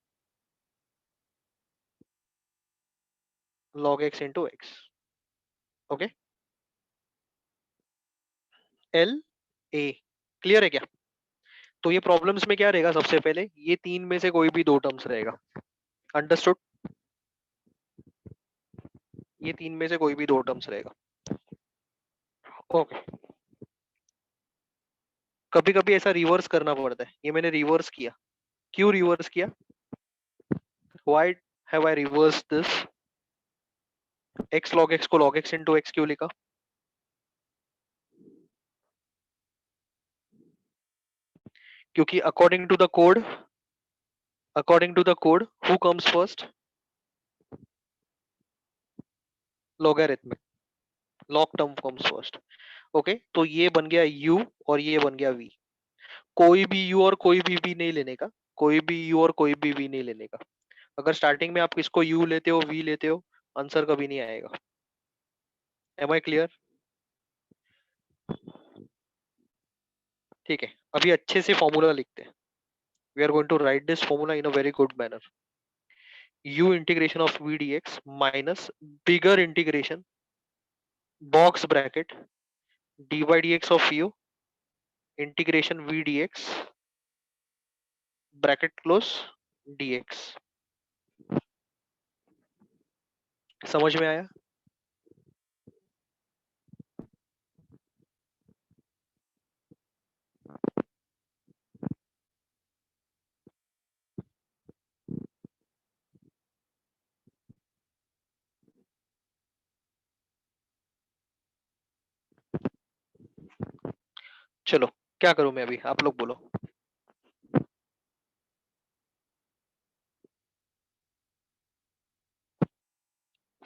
log x into x. Okay, L A, clear है क्या? तो ये प्रॉब्लम्स में क्या रहेगा? सबसे पहले ये तीन में से कोई भी दो टर्म्स रहेगा, अंडरस्टूड? ये तीन में से कोई भी दो टर्म्स रहेगा। ओके, कभी कभी ऐसा रिवर्स करना पड़ता है, ये मैंने रिवर्स किया। क्यों रिवर्स किया? Why have I reverse this? X log x को log x इंटू एक्स क्यों लिखा? क्योंकि according to the code who comes first? Logarithmic, log term comes first. Okay, तो ये बन गया u और ये बन गया v। कोई भी u और कोई भी v नहीं लेने का, कोई भी u और कोई भी v नहीं लेने का। अगर स्टार्टिंग में आप किसको u लेते हो, v लेते हो, आंसर कभी नहीं आएगा। Am I clear? ठीक है, अभी अच्छे से फॉर्मूला लिखते हैं। We are going to write this formula in a very good manner. u integration of v dx minus bigger integration box bracket dy dx of u integration v dx bracket close dx। समझ में आया? चलो, क्या करूं मैं अभी, आप लोग बोलो।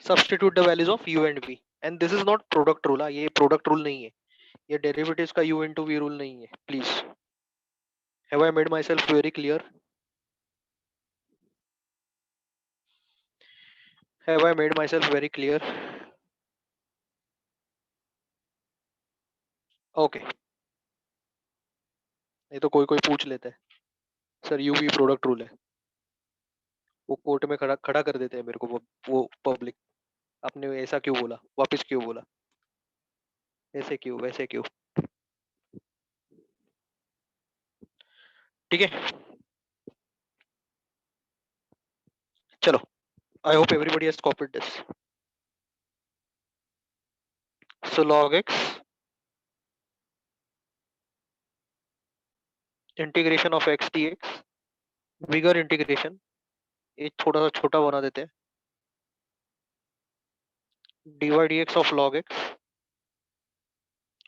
Substitute the values of u and v, and this is not product rule. ये प्रोडक्ट रूल नहीं है, ये डेरिवेटिव्स का u इंटू v रूल नहीं है, please. Have I made my self very clear? Have I made my self very clear? Okay, नहीं तो कोई कोई पूछ लेता है सर यू भी प्रोडक्ट रूल है, वो कोर्ट में खड़ा खड़ा कर देते हैं मेरे को, वो पब्लिक। आपने ऐसा क्यों बोला, वापस क्यों बोला, ऐसे क्यों, वैसे क्यों? ठीक है, चलो, I hope everybody has copied this. So log x integration of x dx, bigger integration, ये थोड़ा सा छोटा बना देते हैं, dy dx of log x।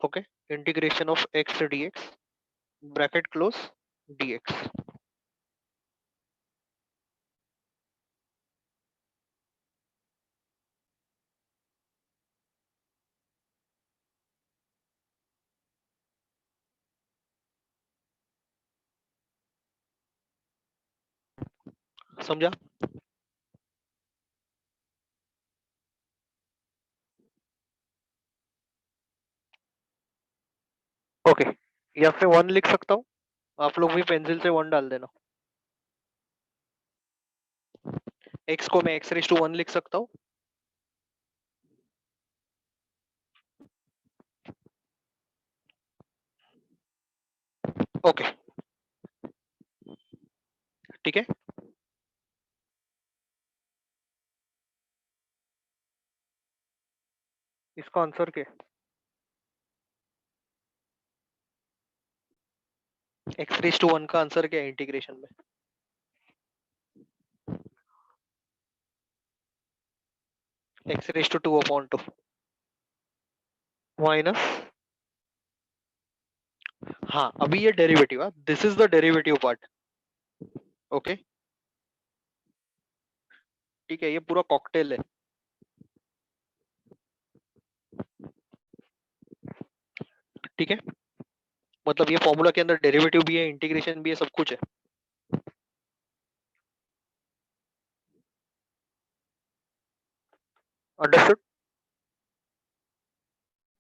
Okay, integration of x dx bracket close dx। समझा? ओके, या फिर वन लिख सकता हूँ, आप लोग भी पेंसिल से वन डाल देना। x को मैं x रेज टू वन लिख सकता हूँ। ओके, ठीक है, इसका आंसर क्या है? एक्स रेज टू 1 का आंसर क्या है इंटीग्रेशन में? X raise to 2 upon 2 minus, हाँ अभी ये डेरिवेटिव है, this is the derivative part. Okay ठीक है, ये पूरा कॉकटेल है। ठीक है, मतलब ये फॉर्मूला के अंदर डेरिवेटिव भी है, इंटीग्रेशन भी है, सब कुछ है। अंडरस्टूड?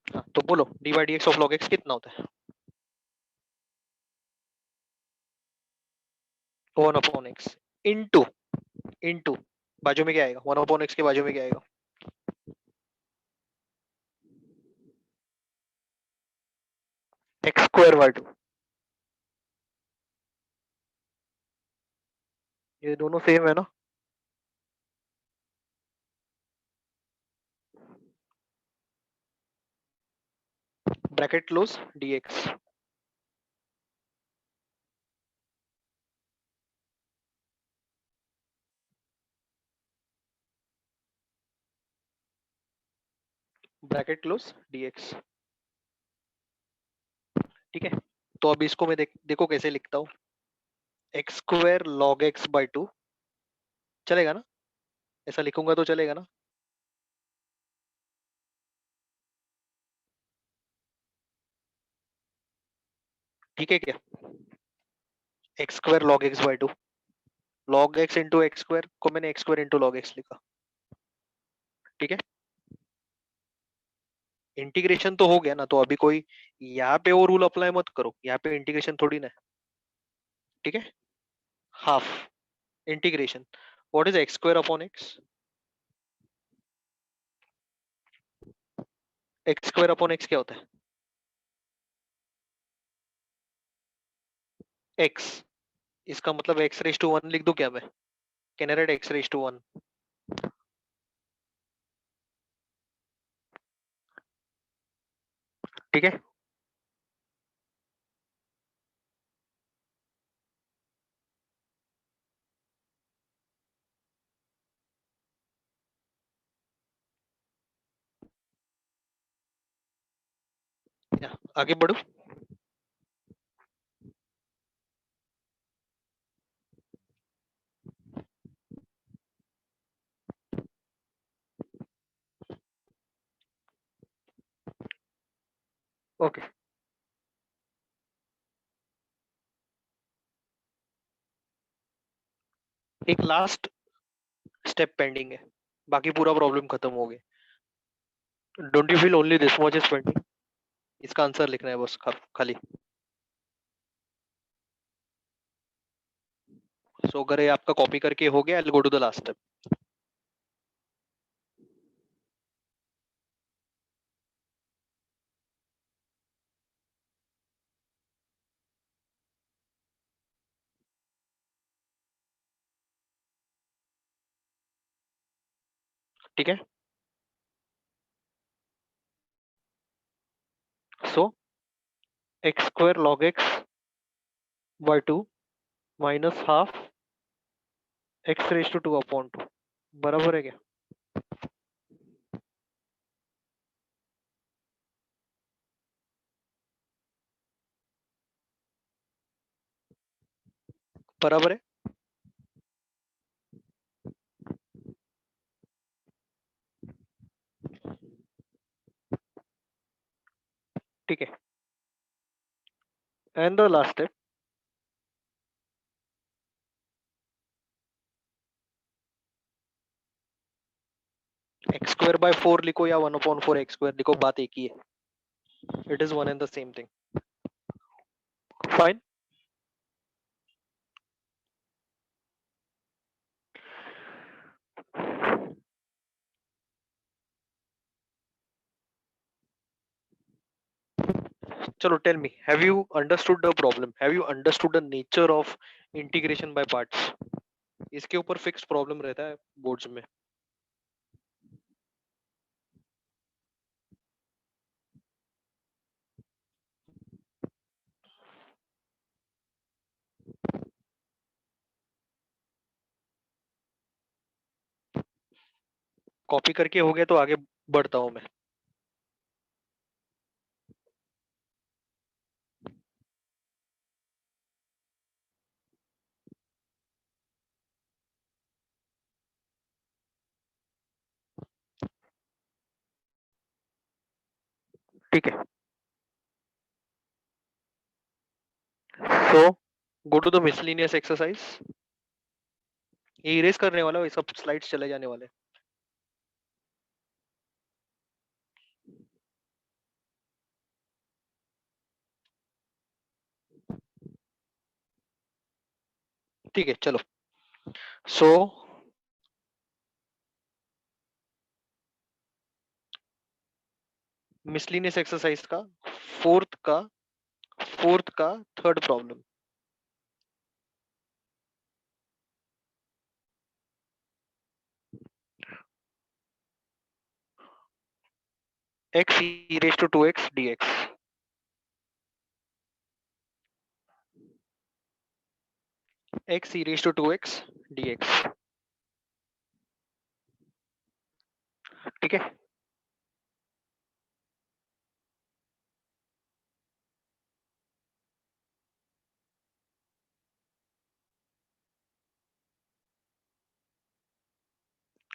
हाँ, तो बोलो D by D x of log x कितना होता है? 1 अपॉन एक्स इंटू, इंटू बाजू में क्या आएगा? 1 अपॉन एक्स के बाजू में क्या आएगा? X square bye 2। ये दोनों सेम है ना? Bracket close D x, bracket close D x. ठीक है, तो अभी इसको मैं देखो कैसे लिखता हूँ। X square log x by 2 चलेगा ना? ऐसा लिखूंगा तो चलेगा ना? ठीक है क्या? X square log x by 2, log x into x square को मैंने x square into log x लिखा। ठीक है, इंटीग्रेशन तो हो गया ना, तो अभी कोई यहाँ पे वो रूल अप्लाई मत करो, यहाँ पे इंटीग्रेशन थोड़ी ना है। ठीक है, half integration, what is x square upon x? X square upon x क्या होता है? एक्स, इसका मतलब एक्स रेज टू 1 लिख दूं क्या मैं? Can I write x raise to 1? ठीक है, आगे बढ़ो। ओके, एक लास्ट स्टेप पेंडिंग है, बाकी पूरा प्रॉब्लम खत्म हो गया। Don't you feel only this much is pending? इसका आंसर लिखना है बस खाली। सो अगर ये आपका कॉपी करके हो गया, I go to the last step. ठीक है, so x square log x by 2 minus half x raise to 2 upon 2 बराबर है क्या? बराबर है। ठीक है, and the last step, x square by 4 लिखो या 1 अपॉन 4 एक्स स्क्वायर लिखो, बात एक ही है। It is one and the same thing. Fine. चलो tell me, have you understood the problem? Have you understood the nature of integration by parts? इसके ऊपर फिक्स्ड प्रॉब्लम रहता है बोर्ड्स में। कॉपी करके हो गया तो आगे बढ़ता हूं मैं। ठीक है, so go to the miscellaneous exercise. ये इरेज करने वाला, ये सब स्लाइड्स चले जाने वाले। ठीक है चलो। सो मिसलिनियस एक्सरसाइज का फोर्थ का third problem. x e raised to 2x dx। x e raised to 2x dx। ठीक है,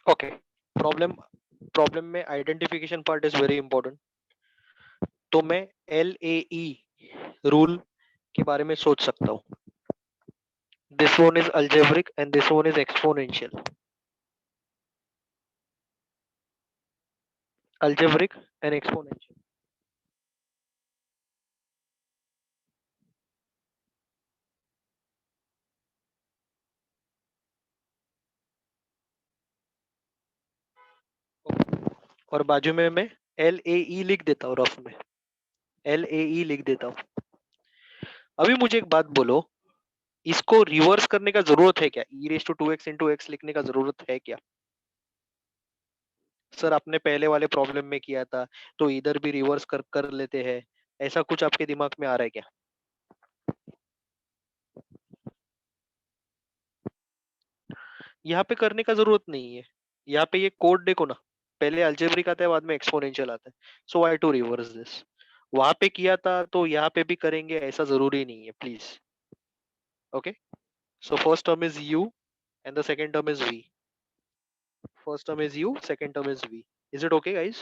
ओके। प्रॉब्लम प्रॉब्लम में identification part is very important. तो मैं LAE रूल के बारे में सोच सकता हूँ। This one is algebraic and this one is exponential. Algebraic and exponential. और बाजू में मैं LAE लिख देता हूँ, रफ में LAE लिख देता हूँ। अभी मुझे एक बात बोलो, इसको रिवर्स करने का जरूरत है क्या? e raise to 2x into x लिखने का जरूरत है क्या? सर आपने पहले वाले प्रॉब्लम में किया था, तो इधर भी रिवर्स कर कर लेते हैं, ऐसा कुछ आपके दिमाग में आ रहा है क्या? यहाँ पे करने का जरूरत नहीं है। यहाँ पे ये कोड देखो ना, पहले अलजेब्रिक आता है, बाद में एक्सपोनेंशियल आता है। So why to reverse this? वहां पे किया था तो यहाँ पे भी करेंगे, ऐसा जरूरी नहीं है, please. Okay, so first term is u and the second term is v. First term is u, second term is v. Is it okay, guys?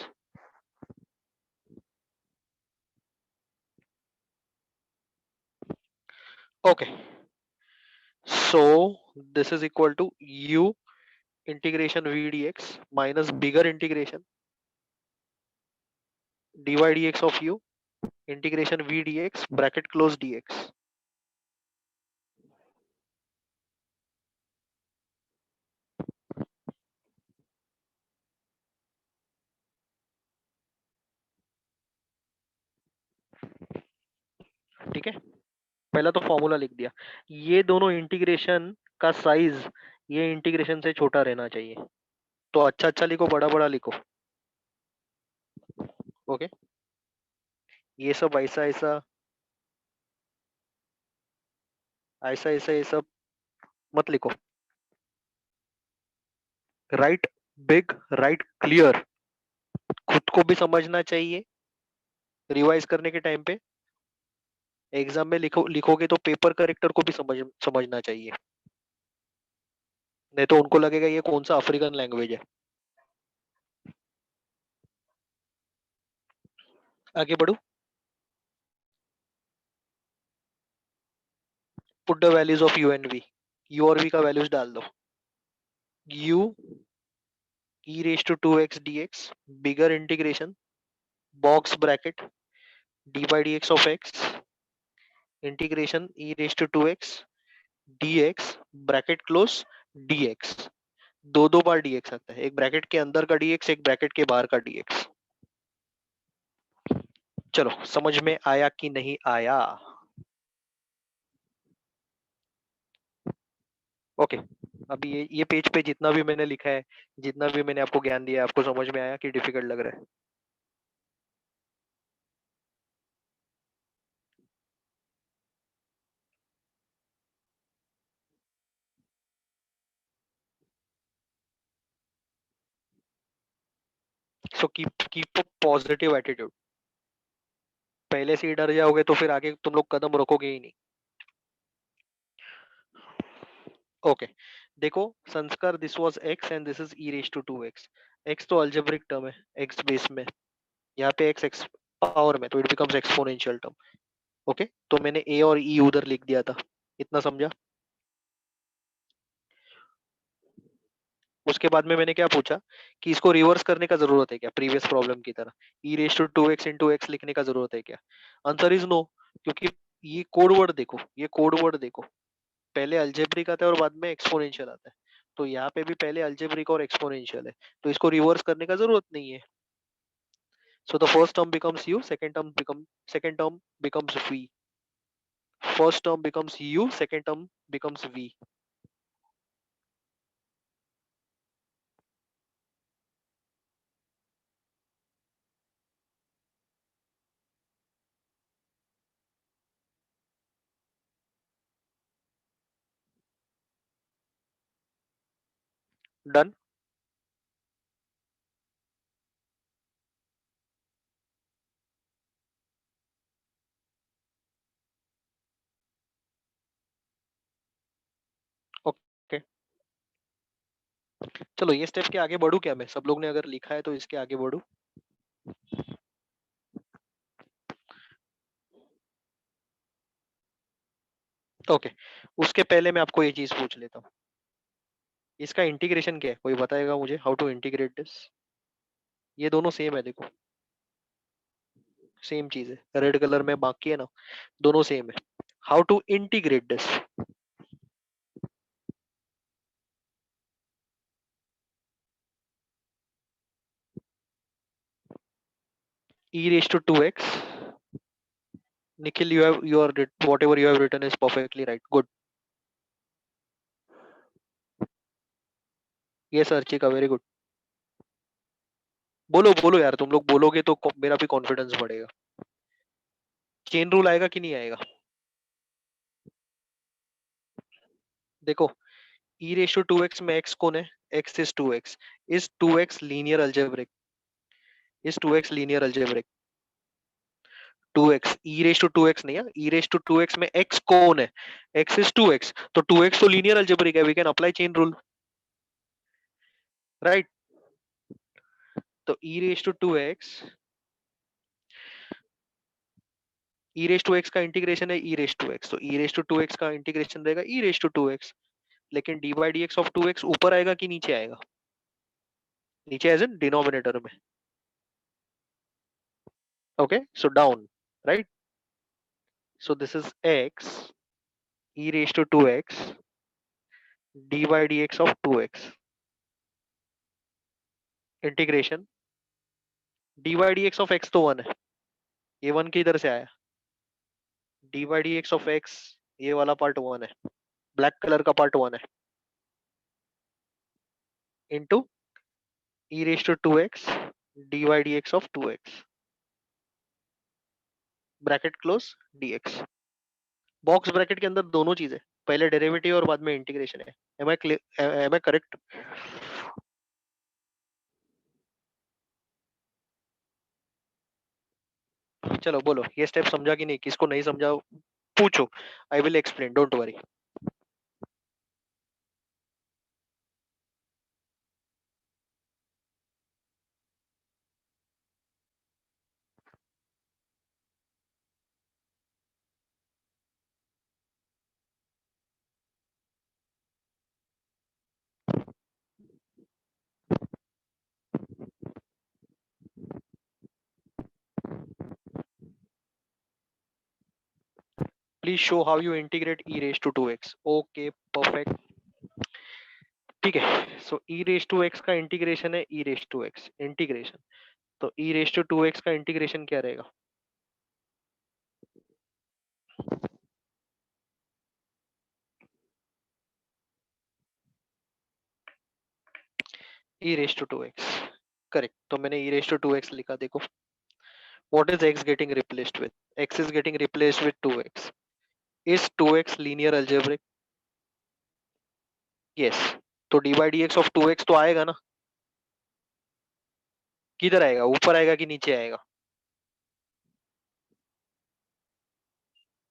Okay, so this is equal to u integration v dx minus bigger integration dy dx of u integration v dx bracket close dx। ठीक है, पहला तो फॉर्मूला लिख दिया। ये दोनों इंटीग्रेशन का साइज ये इंटीग्रेशन से छोटा रहना चाहिए। तो अच्छा अच्छा लिखो, बड़ा बड़ा लिखो। ओके, ये सब ऐसा ऐसा ऐसा ऐसा ये सब मत लिखो। Right big, right clear. खुद को भी समझना चाहिए रिवाइज करने के टाइम पे। एग्जाम में लिखोगे तो पेपर करेक्टर को भी समझना चाहिए, नहीं तो उनको लगेगा ये कौन सा अफ्रीकन लैंग्वेज है। आगे बढ़ो। Put the values of u and v। u और v का वैल्यूज डाल दो। u e raised to 2x dx bigger integration box bracket dy dx of x integration e raised to 2x dx bracket close dx। दो दो बार dx आता है, एक ब्रैकेट के अंदर का dx, एक ब्रैकेट के बाहर का dx। चलो, समझ में आया कि नहीं आया? ओके, अभी ये पेज पे जितना भी मैंने लिखा है, जितना भी मैंने आपको ज्ञान दिया है, आपको समझ में आया कि डिफिकल्ट लग रहा है? So keep a positive attitude. पहले से ही डर जाओगे तो फिर आगे तुम लोग कदम रखोगे ही नहीं। ओके देखो Sanskar, this was x and this is e raise to 2x। x तो अल्जेब्रिक टर्म है, x बेस में, यहाँ पे x पावर में, तो it becomes exponential term. Okay तो मैंने a और e उधर लिख दिया था, इतना समझा। उसके बाद में मैंने क्या पूछा कि इसको रिवर्स करने का जरूरत है क्या, प्रीवियस प्रॉब्लम की तरह e raise to 2x into x लिखने का जरूरत है क्या? आंसर इज नो, क्योंकि ये कोड वर्ड देखो, ये कोड वर्ड देखो, पहले अलजेब्रिक आता है और बाद में एक्सपोनेंशियल आता है। तो यहाँ पे भी पहले अलजेब्रिक और एक्सपोनेंशियल है, तो इसको रिवर्स करने का जरूरत नहीं है। So the first term becomes u, second term becomes v, first term becomes u, second term becomes v। Done. Okay चलो ये स्टेप के आगे बढ़ू क्या मैं? सब लोग ने अगर लिखा है तो इसके आगे बढ़ू। ओके उसके पहले मैं आपको ये चीज पूछ लेता हूँ, इसका इंटीग्रेशन क्या है? कोई बताएगा मुझे हाउ टू इंटीग्रेट दिस? ये दोनों सेम है देखो, सेम चीज है, रेड कलर में बाकी है ना, दोनों सेम है। How to integrate this? e raised to 2x। Nikhil, whatever you have written is perfectly right. Good. Yes, Archika, very good. बोलो बोलो यार, तुम लोग बोलोगे तो मेरा भी कॉन्फिडेंस बढ़ेगा। चेन रूल आएगा कि नहीं आएगा? देखो e रेशियो 2x में x कौन है? x is 2x। is 2x linear algebraic? is 2x linear algebraic? 2x e ratio 2x नहीं है, e रेशियो 2x में x कौन है? x is 2x, तो 2x तो लीनियर अलजेब्रिक है, we can apply chain rule, right? तो e ratio 2x, e ratio 2x का इंटीग्रेशन है e रेशियो 2x, तो e रेशियो 2x का इंटीग्रेशन रहेगा e रेशियो 2x। लेकिन D by D x of 2x ऊपर आएगा कि नीचे आएगा? नीचे एज इन डिनोमिनेटर में। Okay so down, right? So this is x e raised to 2x dy dx of 2x integration dy dx of x तो 1 है, ये 1 किधर से आया? dy dx of x, ये वाला पार्ट 1 है, ब्लैक कलर का पार्ट 1 है, into e raised to 2x dy dx of 2x bracket close dx। Box bracket के अंदर दोनों चीजें, पहले डेरिवेटिव और बाद में इंटीग्रेशन है। Am I correct? चलो बोलो ये स्टेप समझा कि नहीं, किसको नहीं समझा पूछो, I will explain, don't worry. Please show how you integrate e raise to 2x। Okay perfect, ठीक है। So e raise to x का इंटीग्रेशन है e raise to x integration, तो e रेज टू 2x का इंटीग्रेशन क्या रहेगा? e raise to 2x, correct. तो मैंने e रेज टू 2x लिखा, देखो what is x getting replaced with? x is getting replaced with 2x। Is 2x linear algebraic? Yes. तो dy dx ऑफ 2x तो आएगा ना, किधर आएगा, ऊपर आएगा कि नीचे आएगा?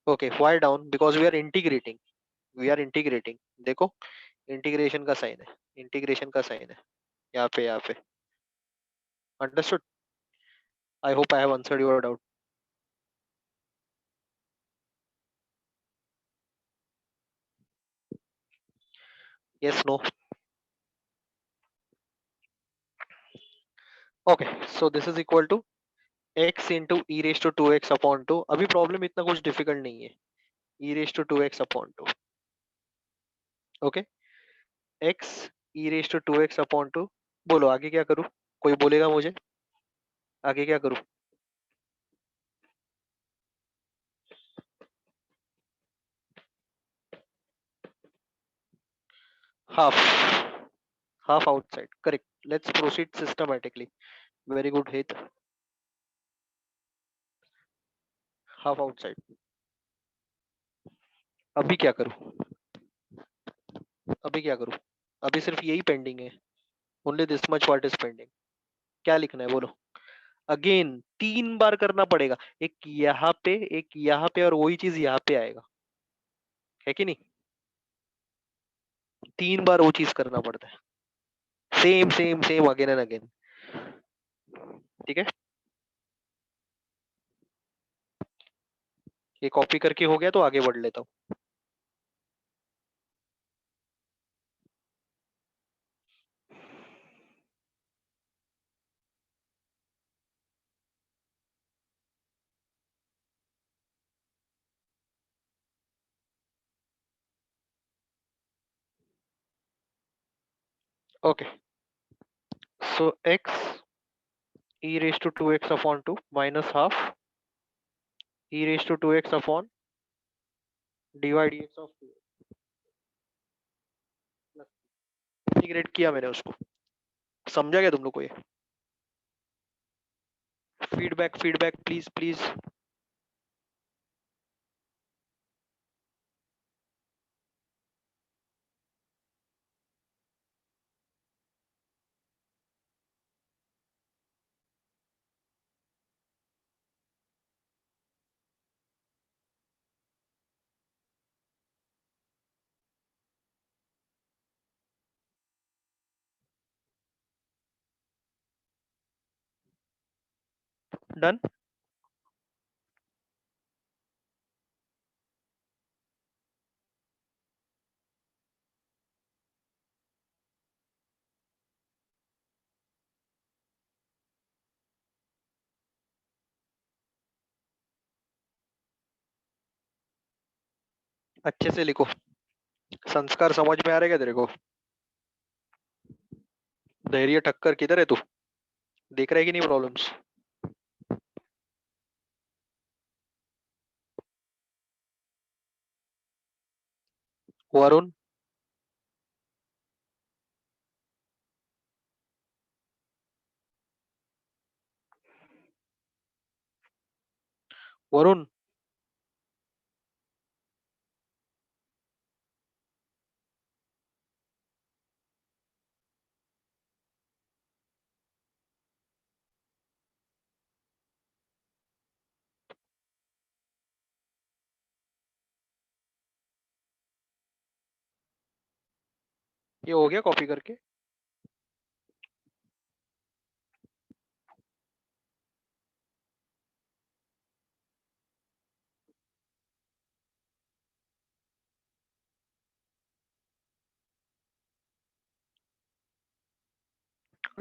Okay, why down? Because we are integrating, we are integrating. देखो, इंटीग्रेशन का साइन है, इंटीग्रेशन का साइन है यहाँ पे, यहाँ पे। Understood? I hope I have answered your doubt. Yes, no? Okay, so this is equal to x into e raise to 2x upon 2। अभी प्रॉब्लम इतना कुछ डिफिकल्ट नहीं है, e raise to 2x upon 2। Okay, x e raise to 2x upon 2। बोलो आगे क्या करूँ? कोई बोलेगा मुझे आगे क्या करूँ? Half, half outside, correct. Let's proceed systematically. Very good हित। Half outside. अभी क्या करूँ? अभी क्या करूँ? अभी सिर्फ यही पेंडिंग है, only this much part is pending. क्या लिखना है बोलो? अगेन 3 बार करना पड़ेगा, एक यहाँ पे, एक यहाँ पे, और वही चीज यहाँ पे आएगा, है कि नहीं? 3 बार वो चीज करना पड़ता है, same same same, again and again. ठीक है, ये कॉपी करके हो गया तो आगे बढ़ लेता हूँ। Okay, so x e raised to 2x upon 2 minus half e raised to 2x upon dy dx of 2। Integrate किया मैंने उसको, समझा क्या तुम लोग को? ये feedback, feedback please please. Done. अच्छे से लिखो, संस्कार समझ में आ रहा है क्या तेरे को? धैर्य ठक्कर किधर है तू? देख रहा है कि नहीं प्रॉब्लम्स? वरुण, वरुण, ये हो गया कॉपी करके?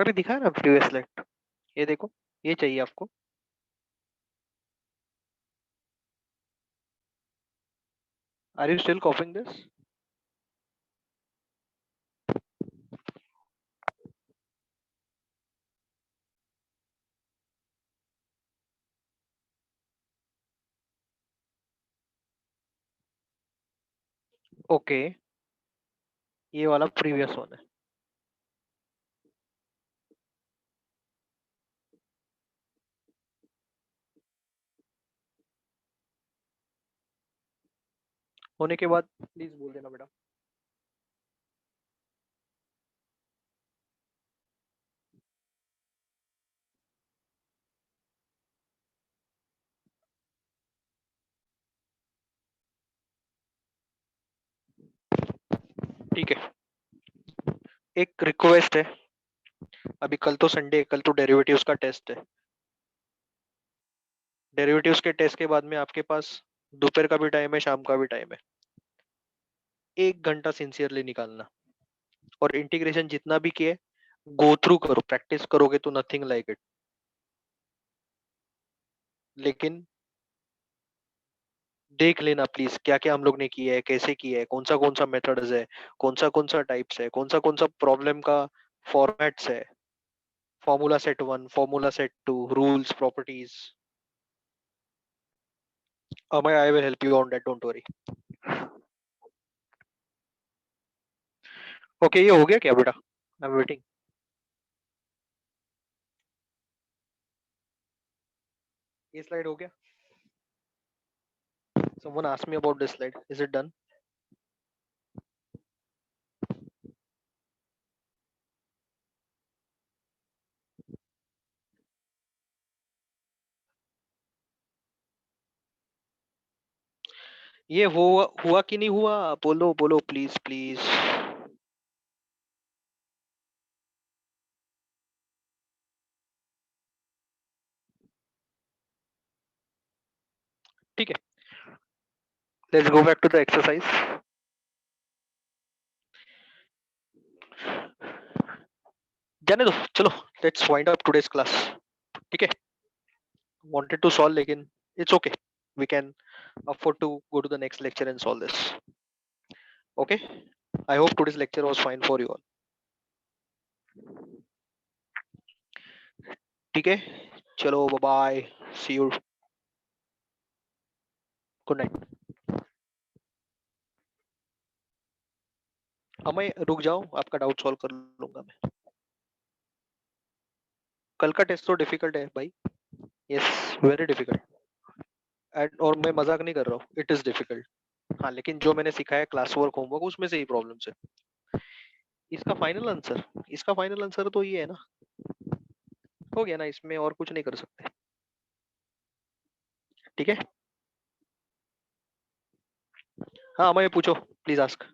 अरे दिखा ना प्रीवियस स्लाइड, ये देखो, ये चाहिए आपको। Are you still copying this? Okay, ये वाला प्रीवियस वन है। होने के बाद प्लीज बोल देना बेटा। ठीक है, एक रिक्वेस्ट है, अभी कल तो संडे है, कल तो डेरिवेटिव्स का टेस्ट है। डेरिवेटिव्स के टेस्ट के बाद में आपके पास दोपहर का भी टाइम है, शाम का भी टाइम है। 1 घंटा सिंसियरली निकालना, और इंटीग्रेशन जितना भी किए गो थ्रू करो, प्रैक्टिस करोगे तो नथिंग लाइक इट। लेकिन देख लेना प्लीज, क्या क्या हम लोग ने किया है, कैसे किया है, कौन सा मेथड्स है, कौन सा टाइप्स है, कौन सा प्रॉब्लम का फॉर्मेट्स है, formula set 1, formula set 2, rules, properties. Amay, I will help you on that, don't worry. Okay, ये हो गया क्या बेटा? I am waiting. ये स्लाइड हो गया? someone asked me about this slide, is it done? ये हुआ कि नहीं हुआ? बोलो बोलो प्लीज प्लीज। ठीक है, let's go back to the exercise. जाने दो, चलो let's wind up today's class. ठीक है, wanted to solve लेकिन it's okay, we can afford to go to the next lecture and solve this. Okay, I hope today's lecture was fine for you all. ठीक है, चलो bye bye, see you, good night. Amay रुक जाओ, आपका डाउट सॉल्व कर लूंगा मैं। कल का टेस्ट तो डिफिकल्ट है भाई, यस वेरी डिफिकल्ट। और मैं मजाक नहीं कर रहा हूँ, इट इज डिफिकल्ट। हाँ, लेकिन जो मैंने सिखाया क्लास वर्क होमवर्क, उसमें से ही प्रॉब्लम है। इसका फाइनल आंसर तो ये है ना, हो गया ना, इसमें और कुछ नहीं कर सकते। ठीक है, हाँ मैं पूछो, प्लीज आस्क।